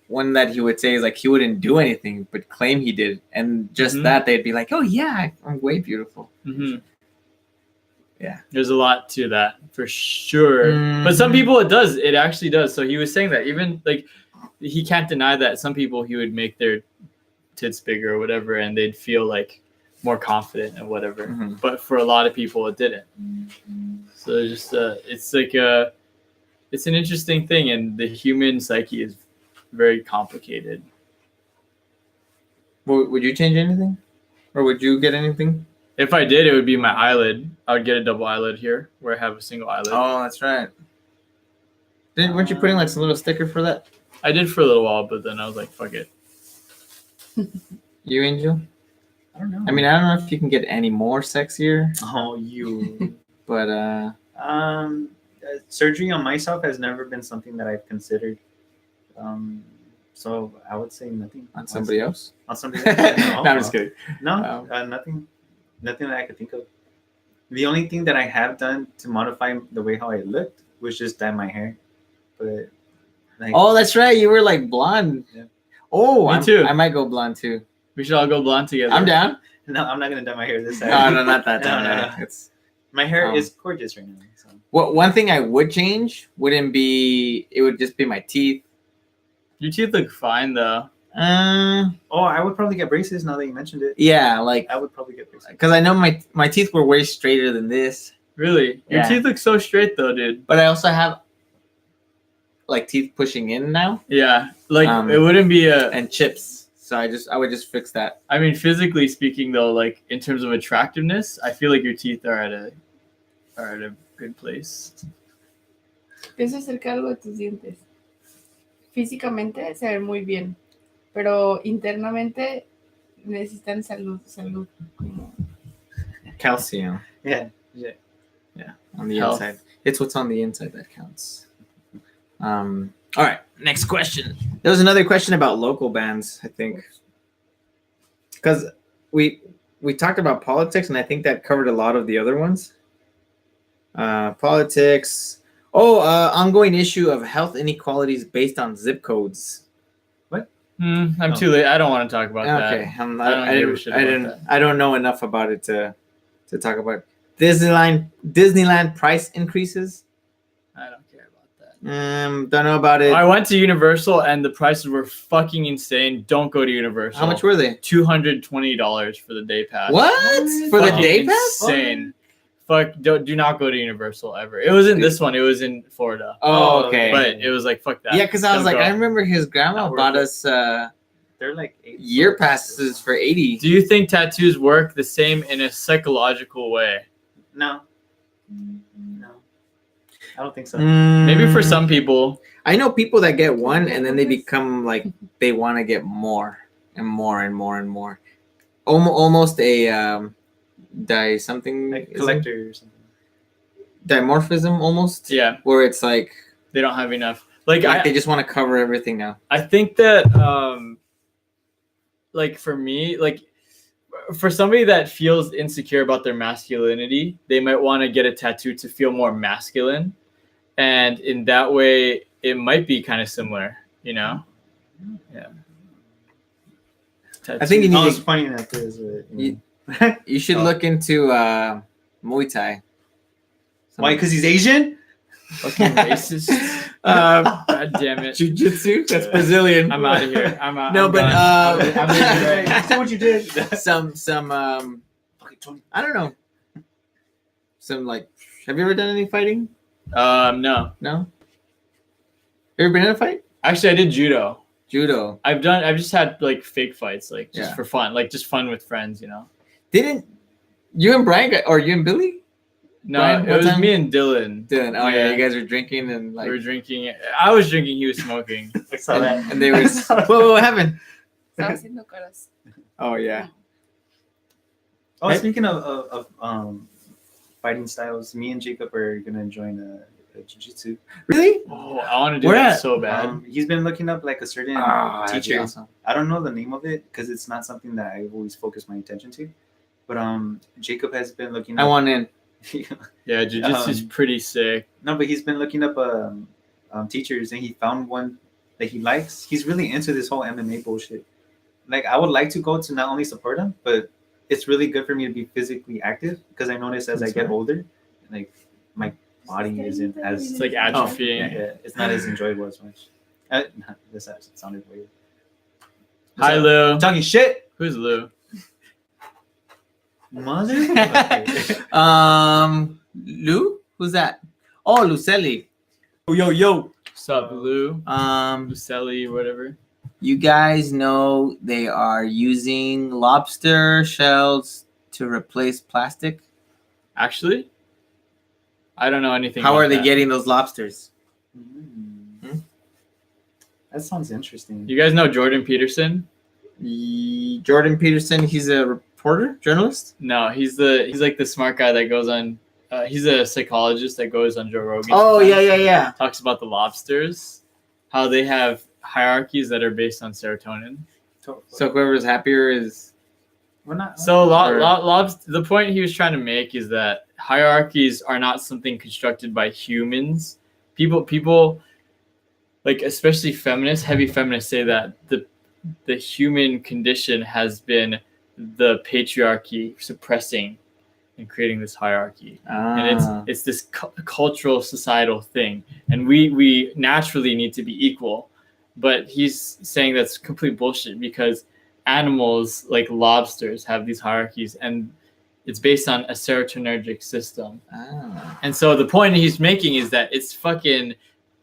Speaker 1: one that he would say is like he wouldn't do anything but claim he did, and just
Speaker 2: Mhm.
Speaker 1: that they'd be like, oh yeah, I'm way beautiful.
Speaker 2: Mm-hmm.
Speaker 1: Yeah.
Speaker 2: There's a lot to that for sure. But some people it actually does. So he was saying that even like he can't deny that some people he would make their tits bigger or whatever and they'd feel like more confident and whatever.
Speaker 1: Mhm.
Speaker 2: But for a lot of people it didn't. So it's just it's like it's an interesting thing, and the human psyche is very complicated.
Speaker 1: Would you change anything, or would you get anything?
Speaker 2: If I did, it would be my eyelid. I would get a double eyelid here where I have a single eyelid.
Speaker 1: Oh, that's right. Weren't you putting like some little sticker for that?
Speaker 2: I did for a little while, but then I was like, fuck it.
Speaker 1: You, Angel?
Speaker 3: I don't know.
Speaker 1: I mean, I don't know if you can get any more sexier,
Speaker 3: Oh, you.
Speaker 1: but
Speaker 3: Surgery on myself has never been something that I've considered. So I would say nothing.
Speaker 1: on somebody else.
Speaker 3: On somebody else?
Speaker 1: No, I'm just kidding.
Speaker 3: No, nothing. Nothing that I could think of. The only thing that I have done to modify the way how I looked was just dye my hair. But like,
Speaker 1: Oh, that's right. You were like blonde.
Speaker 3: Yeah.
Speaker 1: Oh,
Speaker 2: Me too.
Speaker 1: I might go blonde too.
Speaker 2: We should all go blonde together.
Speaker 1: I'm down.
Speaker 3: no, I'm not gonna dye my hair this
Speaker 1: No,
Speaker 3: time.
Speaker 1: no, not that
Speaker 3: No,
Speaker 1: time.
Speaker 3: no,
Speaker 1: no.
Speaker 3: no.
Speaker 1: It's
Speaker 3: My hair is gorgeous right now. So.
Speaker 1: one thing I would change wouldn't be. It would just be my teeth.
Speaker 2: Your teeth look fine though.
Speaker 3: Oh, I would probably get braces now that you mentioned it.
Speaker 1: Yeah, like
Speaker 3: I would probably get braces.
Speaker 1: because I know my teeth were way straighter than this,
Speaker 2: Really? Your
Speaker 1: Yeah.
Speaker 2: teeth look so straight though, dude.
Speaker 1: but I also have like teeth pushing in now
Speaker 2: Yeah. Like
Speaker 1: Um,
Speaker 2: it wouldn't be a
Speaker 1: and chips. So I would just fix that.
Speaker 2: I mean, physically speaking, though, like in terms of attractiveness, I feel like your teeth are at a good place.
Speaker 4: Piensa acerca algo de tus dientes. Físicamente se ven muy bien, pero internamente necesitan salud. Como-
Speaker 1: Calcium.
Speaker 3: Yeah.
Speaker 1: Yeah, on the
Speaker 2: Health.
Speaker 1: inside. It's what's on the inside that counts. All right, next question. There was another question about local bands, I think, because we talked about politics, and I think that covered a lot of the other ones. Politics. Ongoing issue of health inequalities based on zip codes.
Speaker 2: I'm too late. I don't want to talk about
Speaker 1: Okay,
Speaker 2: that. I don't give a shit about that.
Speaker 1: I don't know enough about it to talk about. Disneyland price increases.
Speaker 2: I don't care about that.
Speaker 1: Don't know about it.
Speaker 2: I went to Universal and the prices were fucking insane. Don't go to Universal.
Speaker 1: How much were they?
Speaker 2: $220 for the day pass.
Speaker 1: What? For the
Speaker 2: Fucking
Speaker 1: day pass?
Speaker 2: Insane. Fuck! Do not go to Universal ever. It wasn't this one. It was in Florida.
Speaker 1: Oh, okay.
Speaker 2: But it was like fuck that.
Speaker 1: Yeah, because I was
Speaker 2: Don't
Speaker 1: like,
Speaker 2: go.
Speaker 1: I remember his grandma
Speaker 3: Not worth
Speaker 1: bought
Speaker 3: it.
Speaker 1: us
Speaker 3: They're like
Speaker 1: year passes for 80.
Speaker 2: Do you think tattoos work the same in a psychological way?
Speaker 3: No. I don't think so.
Speaker 2: Maybe for some people.
Speaker 1: I know people that get one and then they become like they want to get more and more and more and more. Almost a something
Speaker 3: Like collector or something.
Speaker 1: dimorphism almost.
Speaker 2: Yeah,
Speaker 1: Where it's like
Speaker 2: they don't have enough. Like
Speaker 1: they just want to cover everything now.
Speaker 2: I think that like for me, like for somebody that feels insecure about their masculinity, they might want to get a tattoo to feel more masculine. And in that way, it might be kind of similar, you know? Yeah.
Speaker 1: I think you
Speaker 3: I
Speaker 1: need
Speaker 3: was
Speaker 1: to,
Speaker 3: pointing at this. But,
Speaker 1: you should
Speaker 3: Oh.
Speaker 1: look into Muay Thai.
Speaker 3: Why? Because he's Asian?
Speaker 2: Fucking racist. God damn it.
Speaker 1: Jiu-jitsu? That's Brazilian.
Speaker 2: I'm out of here. I'm out.
Speaker 1: No,
Speaker 2: I'm
Speaker 1: but
Speaker 2: done. I'm leaving.
Speaker 3: Say what you did.
Speaker 1: some I don't know. Some like, have you ever done any fighting?
Speaker 2: No.
Speaker 1: No. Ever been in a fight?
Speaker 2: Actually, I did judo.
Speaker 1: Judo.
Speaker 2: I've just had like fake fights, like just
Speaker 1: Yeah.
Speaker 2: for fun, like just fun with friends, you know?
Speaker 1: Didn't you and Brian or you and Billy?
Speaker 2: No,
Speaker 1: Brian,
Speaker 2: it
Speaker 1: what
Speaker 2: was
Speaker 1: time?
Speaker 2: me and Dylan.
Speaker 1: Dylan. Oh yeah,
Speaker 2: Yeah.
Speaker 1: you guys were drinking and
Speaker 2: We
Speaker 1: like,
Speaker 2: were drinking. I was drinking. He was smoking.
Speaker 3: I saw that.
Speaker 1: and they were. What happened?
Speaker 4: Estaba haciendo caras.
Speaker 1: Oh yeah.
Speaker 3: Oh, speaking of fighting styles, me and Jacob are gonna join a jiu-jitsu.
Speaker 1: Really?
Speaker 2: Oh, I want to do
Speaker 1: Where
Speaker 2: that
Speaker 1: at?
Speaker 2: so bad.
Speaker 3: He's been looking up like a certain
Speaker 1: That'd be
Speaker 3: teacher.
Speaker 1: awesome.
Speaker 3: I don't know the name of it because it's not something that I always focus my attention to. But Jacob has been looking
Speaker 1: I
Speaker 3: up.
Speaker 1: want in.
Speaker 2: Yeah, jiu-jitsu is pretty sick.
Speaker 3: No, but he's been looking up teachers and he found one that he likes. He's really into this whole MMA bullshit. Like I would like to go to not only support him, but it's really good for me to be physically active because I notice as I get older, like my body isn't as
Speaker 2: It's like
Speaker 3: yeah,
Speaker 2: atrophying.
Speaker 3: it's not as enjoyable as much. This actually sounded weird.
Speaker 2: Hi, Lou.
Speaker 3: Talking shit,
Speaker 2: Who's Lou?
Speaker 3: mother.
Speaker 1: Lou? Who's that? Oh, Lucelli.
Speaker 3: Yo.
Speaker 2: What's up, Lou? Lucelli, whatever.
Speaker 1: You guys know they are using lobster shells to replace plastic.
Speaker 2: Actually, I don't know anything.
Speaker 1: How
Speaker 2: about
Speaker 1: are they
Speaker 2: that.
Speaker 1: getting those lobsters?
Speaker 3: That sounds interesting.
Speaker 2: You guys know Jordan Peterson?
Speaker 1: Jordan Peterson, he's a reporter, journalist.
Speaker 2: No, he's like the smart guy that goes on. He's a psychologist that goes on Joe Rogan.
Speaker 1: Oh,
Speaker 2: sometimes.
Speaker 1: yeah.
Speaker 2: Talks about the lobsters, how they have hierarchies that are based on serotonin.
Speaker 1: So whoever's happier is.
Speaker 3: We're not.
Speaker 2: So the point he was trying to make is that hierarchies are not something constructed by humans. People like especially feminists, heavy feminists say that the human condition has been the patriarchy suppressing and creating this hierarchy. And it's this cultural societal thing, and we naturally need to be equal. But he's saying that's complete bullshit because animals like lobsters have these hierarchies, and it's based on a serotonergic system. And so the point he's making is that it's fucking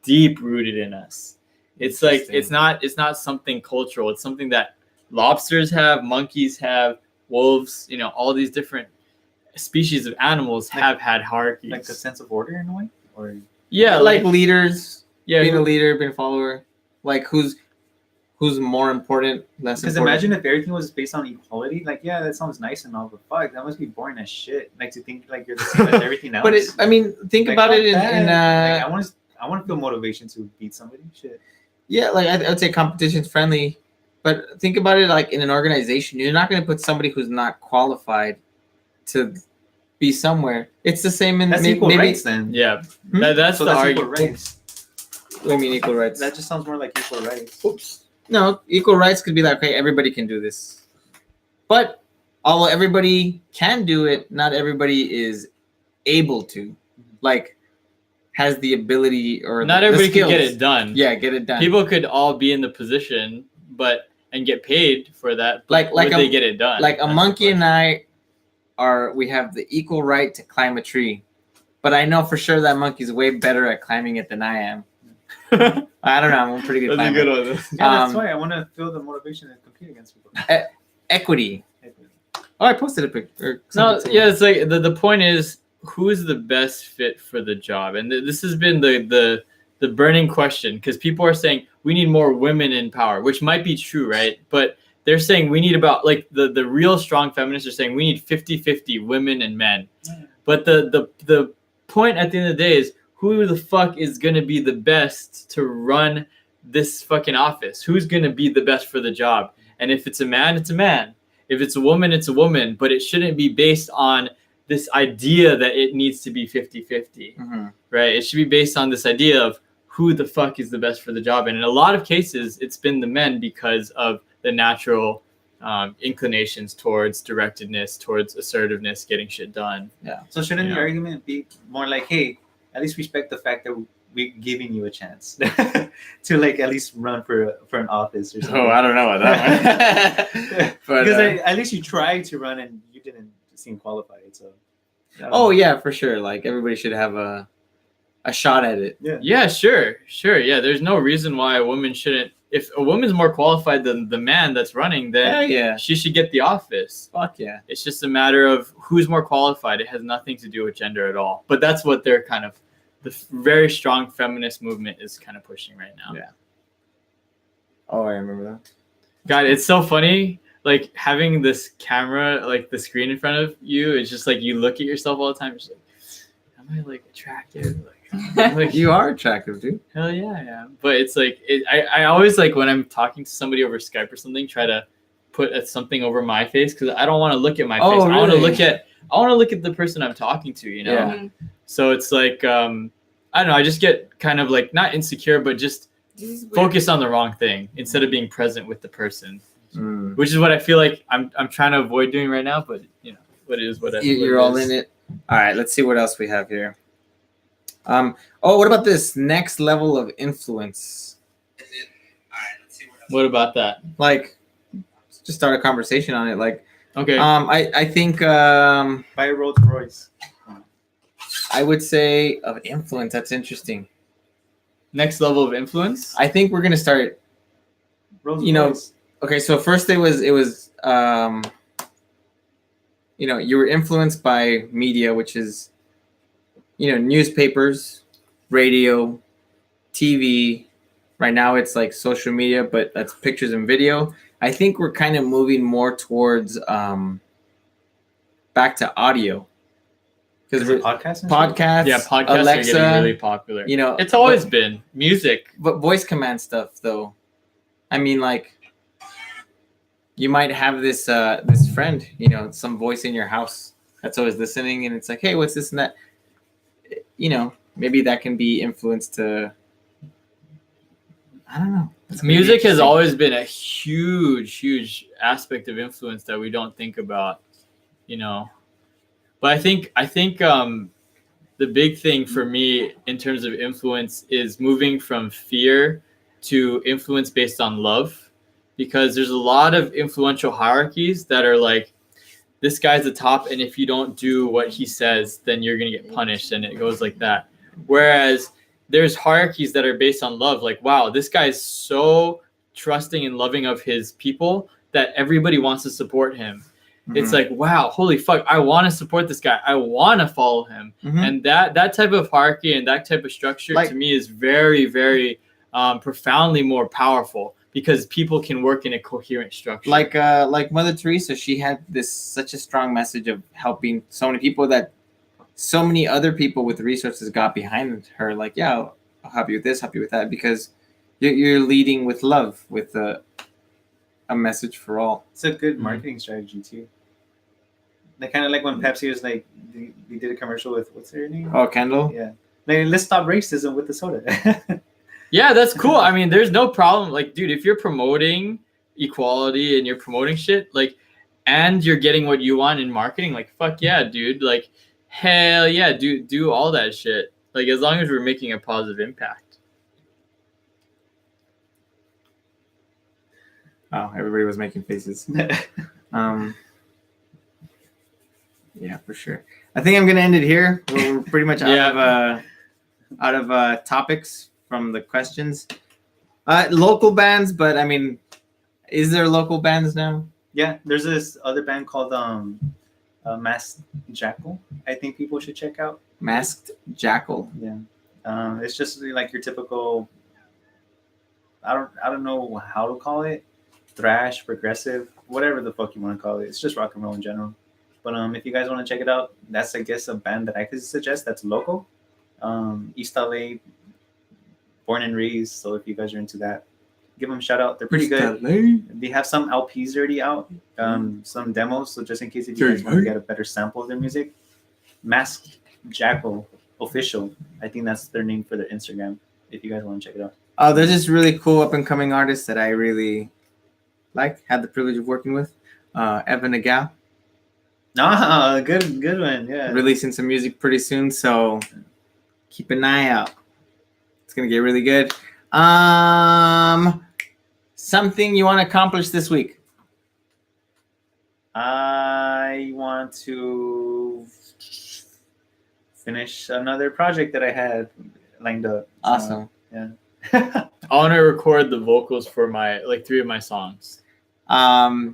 Speaker 2: deep rooted in us. It's like it's not something cultural. It's something that lobsters have, monkeys have, wolves, all these different species of animals have had hierarchies.
Speaker 3: Like a sense of order in a way, or
Speaker 2: yeah,
Speaker 1: like leaders,
Speaker 2: yeah,
Speaker 1: being a leader, being a follower, like who's more important, less
Speaker 3: because
Speaker 1: important.
Speaker 3: imagine if everything was based on equality. Like, yeah, that sounds nice and all, but fuck, that must be boring as shit. Like to think like you're the same as everything else.
Speaker 1: But think
Speaker 3: Like,
Speaker 1: about
Speaker 3: fuck
Speaker 1: it in
Speaker 3: that. Like, I want to feel motivation to beat somebody. Shit.
Speaker 1: yeah, like I would say competition's friendly, but think about it like in an organization, you're not going to put somebody who's not qualified to be somewhere. It's the same in
Speaker 3: That's
Speaker 1: maybe,
Speaker 3: equal rights then.
Speaker 2: yeah.
Speaker 1: Hmm?
Speaker 2: That's
Speaker 3: So
Speaker 2: the
Speaker 3: that's equal
Speaker 2: argument.
Speaker 3: rights.
Speaker 1: What do you mean equal rights?
Speaker 3: That just sounds more like equal rights.
Speaker 1: Oops. No, equal rights could be like, okay, everybody can do this. But although everybody can do it, not everybody is able to. Like, has the ability or
Speaker 2: Not
Speaker 1: the
Speaker 2: everybody can
Speaker 1: skills.
Speaker 2: get it done.
Speaker 1: Yeah, get it done.
Speaker 2: People could all be in the position, and get paid for that. But
Speaker 1: Like
Speaker 2: would
Speaker 1: a-
Speaker 2: they get it done?
Speaker 1: like a
Speaker 2: That's the
Speaker 1: monkey and
Speaker 2: question.
Speaker 1: we have the equal right to climb a tree. But I know for sure that monkey's way better at climbing it than I am. I don't know. I'm a pretty good
Speaker 2: That's a
Speaker 1: climber.
Speaker 2: good one.
Speaker 3: Yeah, that's
Speaker 1: Um,
Speaker 3: why I want to feel the motivation to compete against people.
Speaker 1: Equity. Oh, I posted a picture.
Speaker 2: No, yeah, it's like the point is who is the best fit for the job, and this has been the burning question because people are saying we need more women in power, which might be true, right? But they're saying we need about like the real strong feminists are saying we need 50-50 women and men. But the point at the end of the day is who the fuck is gonna be the best to run this fucking office? Who's gonna be the best for the job? And if it's a man, it's a man. If it's a woman, it's a woman. But it shouldn't be based on this idea that it needs to be 50-50, right? It should be based on this idea of who the fuck is the best for the job. And in a lot of cases, it's been the men because of the natural inclinations towards directedness, towards assertiveness, getting shit done.
Speaker 1: Yeah.
Speaker 3: So shouldn't
Speaker 2: Yeah.
Speaker 3: the argument be more like, hey, at least respect the fact that we're giving you a chance to like at least run for an office or something?
Speaker 1: Oh, I don't know about that one. But,
Speaker 3: Because at least you tried to run and you didn't seem qualified. So. I don't
Speaker 1: oh
Speaker 3: know.
Speaker 1: yeah, for sure. Like everybody should have a shot at it.
Speaker 2: Yeah, sure. Yeah, there's no reason why a woman shouldn't. If a woman's more qualified than the man that's running, then
Speaker 1: Hell yeah.
Speaker 2: she should get the office.
Speaker 1: Fuck yeah.
Speaker 2: It's just a matter of who's more qualified. It has nothing to do with gender at all. But that's what they're kind of, the very strong feminist movement is kind of pushing right now.
Speaker 1: Yeah. Oh, I remember that.
Speaker 2: God, it's so funny. Like having this camera, like the screen in front of you, it's just like you look at yourself all the time. It's like, am I like attractive? Like
Speaker 1: You are attractive, dude.
Speaker 2: hell yeah, I am. But it's like I always like when I'm talking to somebody over Skype or something, try to put something over my face because I don't want to look at my face.
Speaker 1: Oh,
Speaker 2: I want to
Speaker 1: really?
Speaker 2: look at the person I'm talking to.
Speaker 1: Yeah.
Speaker 4: Mhm.
Speaker 2: So it's like I don't know. I just get kind of like not insecure, but just
Speaker 4: This is weird.
Speaker 2: focus on the wrong thing instead of being present with the person,
Speaker 1: Mm.
Speaker 2: which is what I feel like I'm trying to avoid doing right now. But what it is, what
Speaker 1: You're all in it. All right, let's see what else we have here. What about this next level of influence?
Speaker 2: What about that?
Speaker 1: Like, just start a conversation on it. Like,
Speaker 2: Okay.
Speaker 1: I think
Speaker 3: Buy a Rolls Royce.
Speaker 1: I would say of influence. That's interesting.
Speaker 2: Next level of influence.
Speaker 1: I think we're gonna start.
Speaker 3: Rolls
Speaker 1: You know,
Speaker 3: Royce.
Speaker 1: Okay, so first it was you were influenced by media, which is newspapers, radio, TV. Right now it's like social media, but that's pictures and video. I think we're kind of moving more towards back to audio because
Speaker 3: Is it podcasts? and shit?
Speaker 1: podcasts,
Speaker 2: Yeah, podcasts
Speaker 1: Alexa,
Speaker 2: are getting really popular. It's always been music.
Speaker 1: but voice command stuff though. I mean, like you might have this this friend, some voice in your house that's always listening, and it's like, hey, what's this and that? Maybe that can be influenced to. I don't know. That's gonna be
Speaker 2: Music has
Speaker 1: interesting.
Speaker 2: always been a huge aspect of influence that we don't think about, But I think the big thing for me in terms of influence is moving from fear to influence based on love, because there's a lot of influential hierarchies that are like, this guy's the top, and if you don't do what he says, then you're gonna get punished, and it goes like that. Whereas there's hierarchies that are based on love, like, wow, this guy's so trusting and loving of his people that everybody wants to support him. It's
Speaker 1: Mhm.
Speaker 2: like, wow, holy fuck, I want to support this guy. I want to follow him.
Speaker 1: Mhm.
Speaker 2: And that type of hierarchy and that type of structure
Speaker 1: Like-
Speaker 2: to me is very, very profoundly more powerful because people can work in a coherent structure.
Speaker 1: like Mother Teresa, she had such a strong message of helping so many people that so many other people with resources got behind her. Like, yeah, I'll help you with this, help you with that, because you're leading with love, with a message for all.
Speaker 3: It's a good marketing strategy too. Like kind of like when Pepsi was like, they did a commercial with what's her name?
Speaker 1: Oh, Kendall.
Speaker 3: Yeah, like let's stop racism with the soda.
Speaker 2: Yeah, that's cool. I mean, there's no problem. Like, dude, if you're promoting equality and you're promoting shit, like, and you're getting what you want in marketing, like, fuck yeah, dude. Like, hell yeah, do all that shit. Like, as long as we're making a positive impact.
Speaker 1: Oh, everybody was making faces. Yeah, for sure. I think I'm gonna end it here. We're pretty much out of topics from the questions. Local bands, but I mean, is there local bands now?
Speaker 3: Yeah, there's this other band called Masked Jackal. I think people should check out.
Speaker 1: Masked Jackal.
Speaker 3: Yeah, it's just like your typical. I don't know how to call it, thrash, progressive, whatever the fuck you want to call it. It's just rock and roll in general. But if you guys want to check it out, that's I guess a band that I could suggest that's local. East LA, born and raised. So if you guys are into that, give them a shout out. They're pretty good. They have some LPs already out, some demos. So just in case if you guys want to get a better sample of their music, Masked Jackal Official. I think that's their name for their Instagram. If you guys want to check it out.
Speaker 1: Oh, there's this really cool up and coming artist that I really had the privilege of working with, Evan Agal.
Speaker 3: Ah, good one. Yeah.
Speaker 1: Releasing some music pretty soon, so keep an eye out. It's gonna get really good. Something you want to accomplish this week?
Speaker 3: I want to finish another project that I had lined up. So,
Speaker 1: Awesome.
Speaker 3: yeah.
Speaker 2: I want to record the vocals for my 3 of my songs.
Speaker 1: I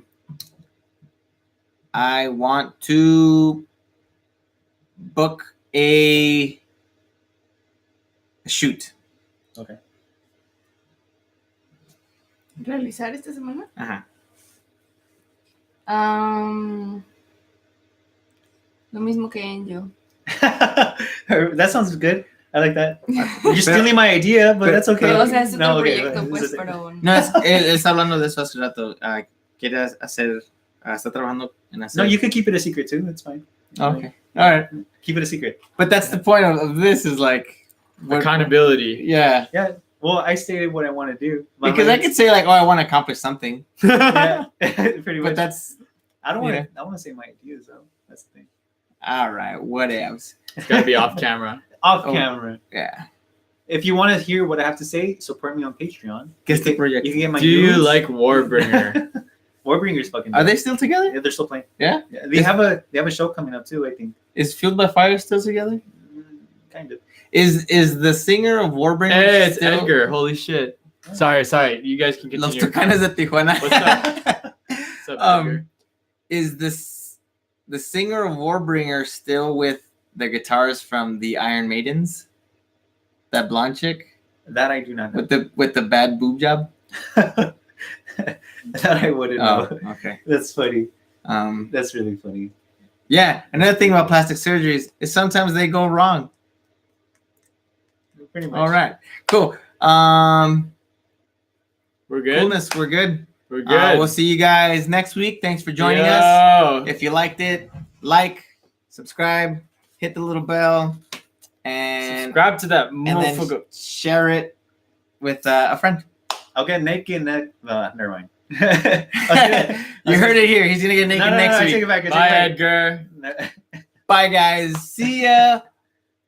Speaker 1: want to book a shoot.
Speaker 3: Okay.
Speaker 4: ¿Realizar esta semana?
Speaker 1: Ajá.
Speaker 4: Lo mismo que Angel.
Speaker 3: That sounds good. I like that. You're stealing my idea, but that's okay.
Speaker 4: O sea, es otro
Speaker 3: okay.
Speaker 4: proyecto, pues, pero...
Speaker 1: No, él está hablando de eso hace rato. Quiere hacer, está trabajando en hacer.
Speaker 3: No, you could keep it a secret too. That's fine.
Speaker 1: Okay. All right.
Speaker 3: Keep it a secret.
Speaker 1: But that's the point of this is like
Speaker 2: Accountability.
Speaker 1: Yeah.
Speaker 3: Yeah. Well, I stated what I want to do.
Speaker 1: Because I could say like, oh, I want to accomplish something.
Speaker 3: Yeah, pretty much.
Speaker 1: But that's
Speaker 3: I don't want
Speaker 1: yeah.
Speaker 3: to. I want to say my ideas though. That's the thing.
Speaker 1: all right. What else?
Speaker 2: It's got to be off camera.
Speaker 3: Off
Speaker 1: Oh.
Speaker 3: camera.
Speaker 1: Yeah.
Speaker 3: If you want to hear what I have to say, support me on Patreon.
Speaker 1: Guess
Speaker 3: You
Speaker 1: the
Speaker 3: can-
Speaker 1: project.
Speaker 3: You can get my.
Speaker 2: Do you
Speaker 3: news.
Speaker 2: like Warbringer?
Speaker 3: Warbringer's fucking.
Speaker 1: Are
Speaker 3: dope.
Speaker 1: they still together?
Speaker 3: Yeah, they're still playing.
Speaker 1: Yeah?
Speaker 3: They have a show coming up too. I think.
Speaker 1: Is Fueled by Fire still together?
Speaker 3: Kind of.
Speaker 1: Is the singer of Warbringer
Speaker 2: Hey, it's
Speaker 1: still
Speaker 2: Edgar. Holy shit. Sorry. You guys can
Speaker 1: Los
Speaker 2: continue.
Speaker 1: Tucanes de Tijuana?
Speaker 2: What's up? What's up, Edgar?
Speaker 1: Is the singer of Warbringer still with the guitars from the Iron Maidens? That blonde chick
Speaker 3: That I do not know.
Speaker 1: with the bad boob job?
Speaker 3: That I wouldn't know.
Speaker 1: Okay.
Speaker 3: That's funny.
Speaker 1: Um,
Speaker 3: That's really funny.
Speaker 1: yeah. Another thing about plastic surgeries is sometimes they go wrong.
Speaker 3: Pretty much.
Speaker 1: All right. Cool.
Speaker 2: We're good.
Speaker 1: Coolness. We're good.
Speaker 2: We're good.
Speaker 1: We'll see you guys next week. Thanks for joining us.
Speaker 2: Yo.
Speaker 1: If you liked it, like, subscribe, hit the little bell, and
Speaker 2: Subscribe to that
Speaker 1: then
Speaker 2: motherfucker.
Speaker 1: share it with a friend.
Speaker 3: I'll get naked never mind.
Speaker 1: You heard it here. He's gonna get naked next
Speaker 3: I
Speaker 1: week.
Speaker 3: take it back.
Speaker 2: Bye, Edgar.
Speaker 1: Bye, guys. See ya.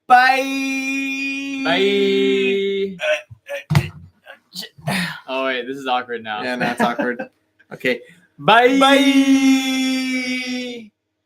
Speaker 1: Bye.
Speaker 2: Bye. Oh wait, this is awkward now.
Speaker 1: Yeah, now it's awkward. Okay.
Speaker 2: Bye.
Speaker 1: Bye.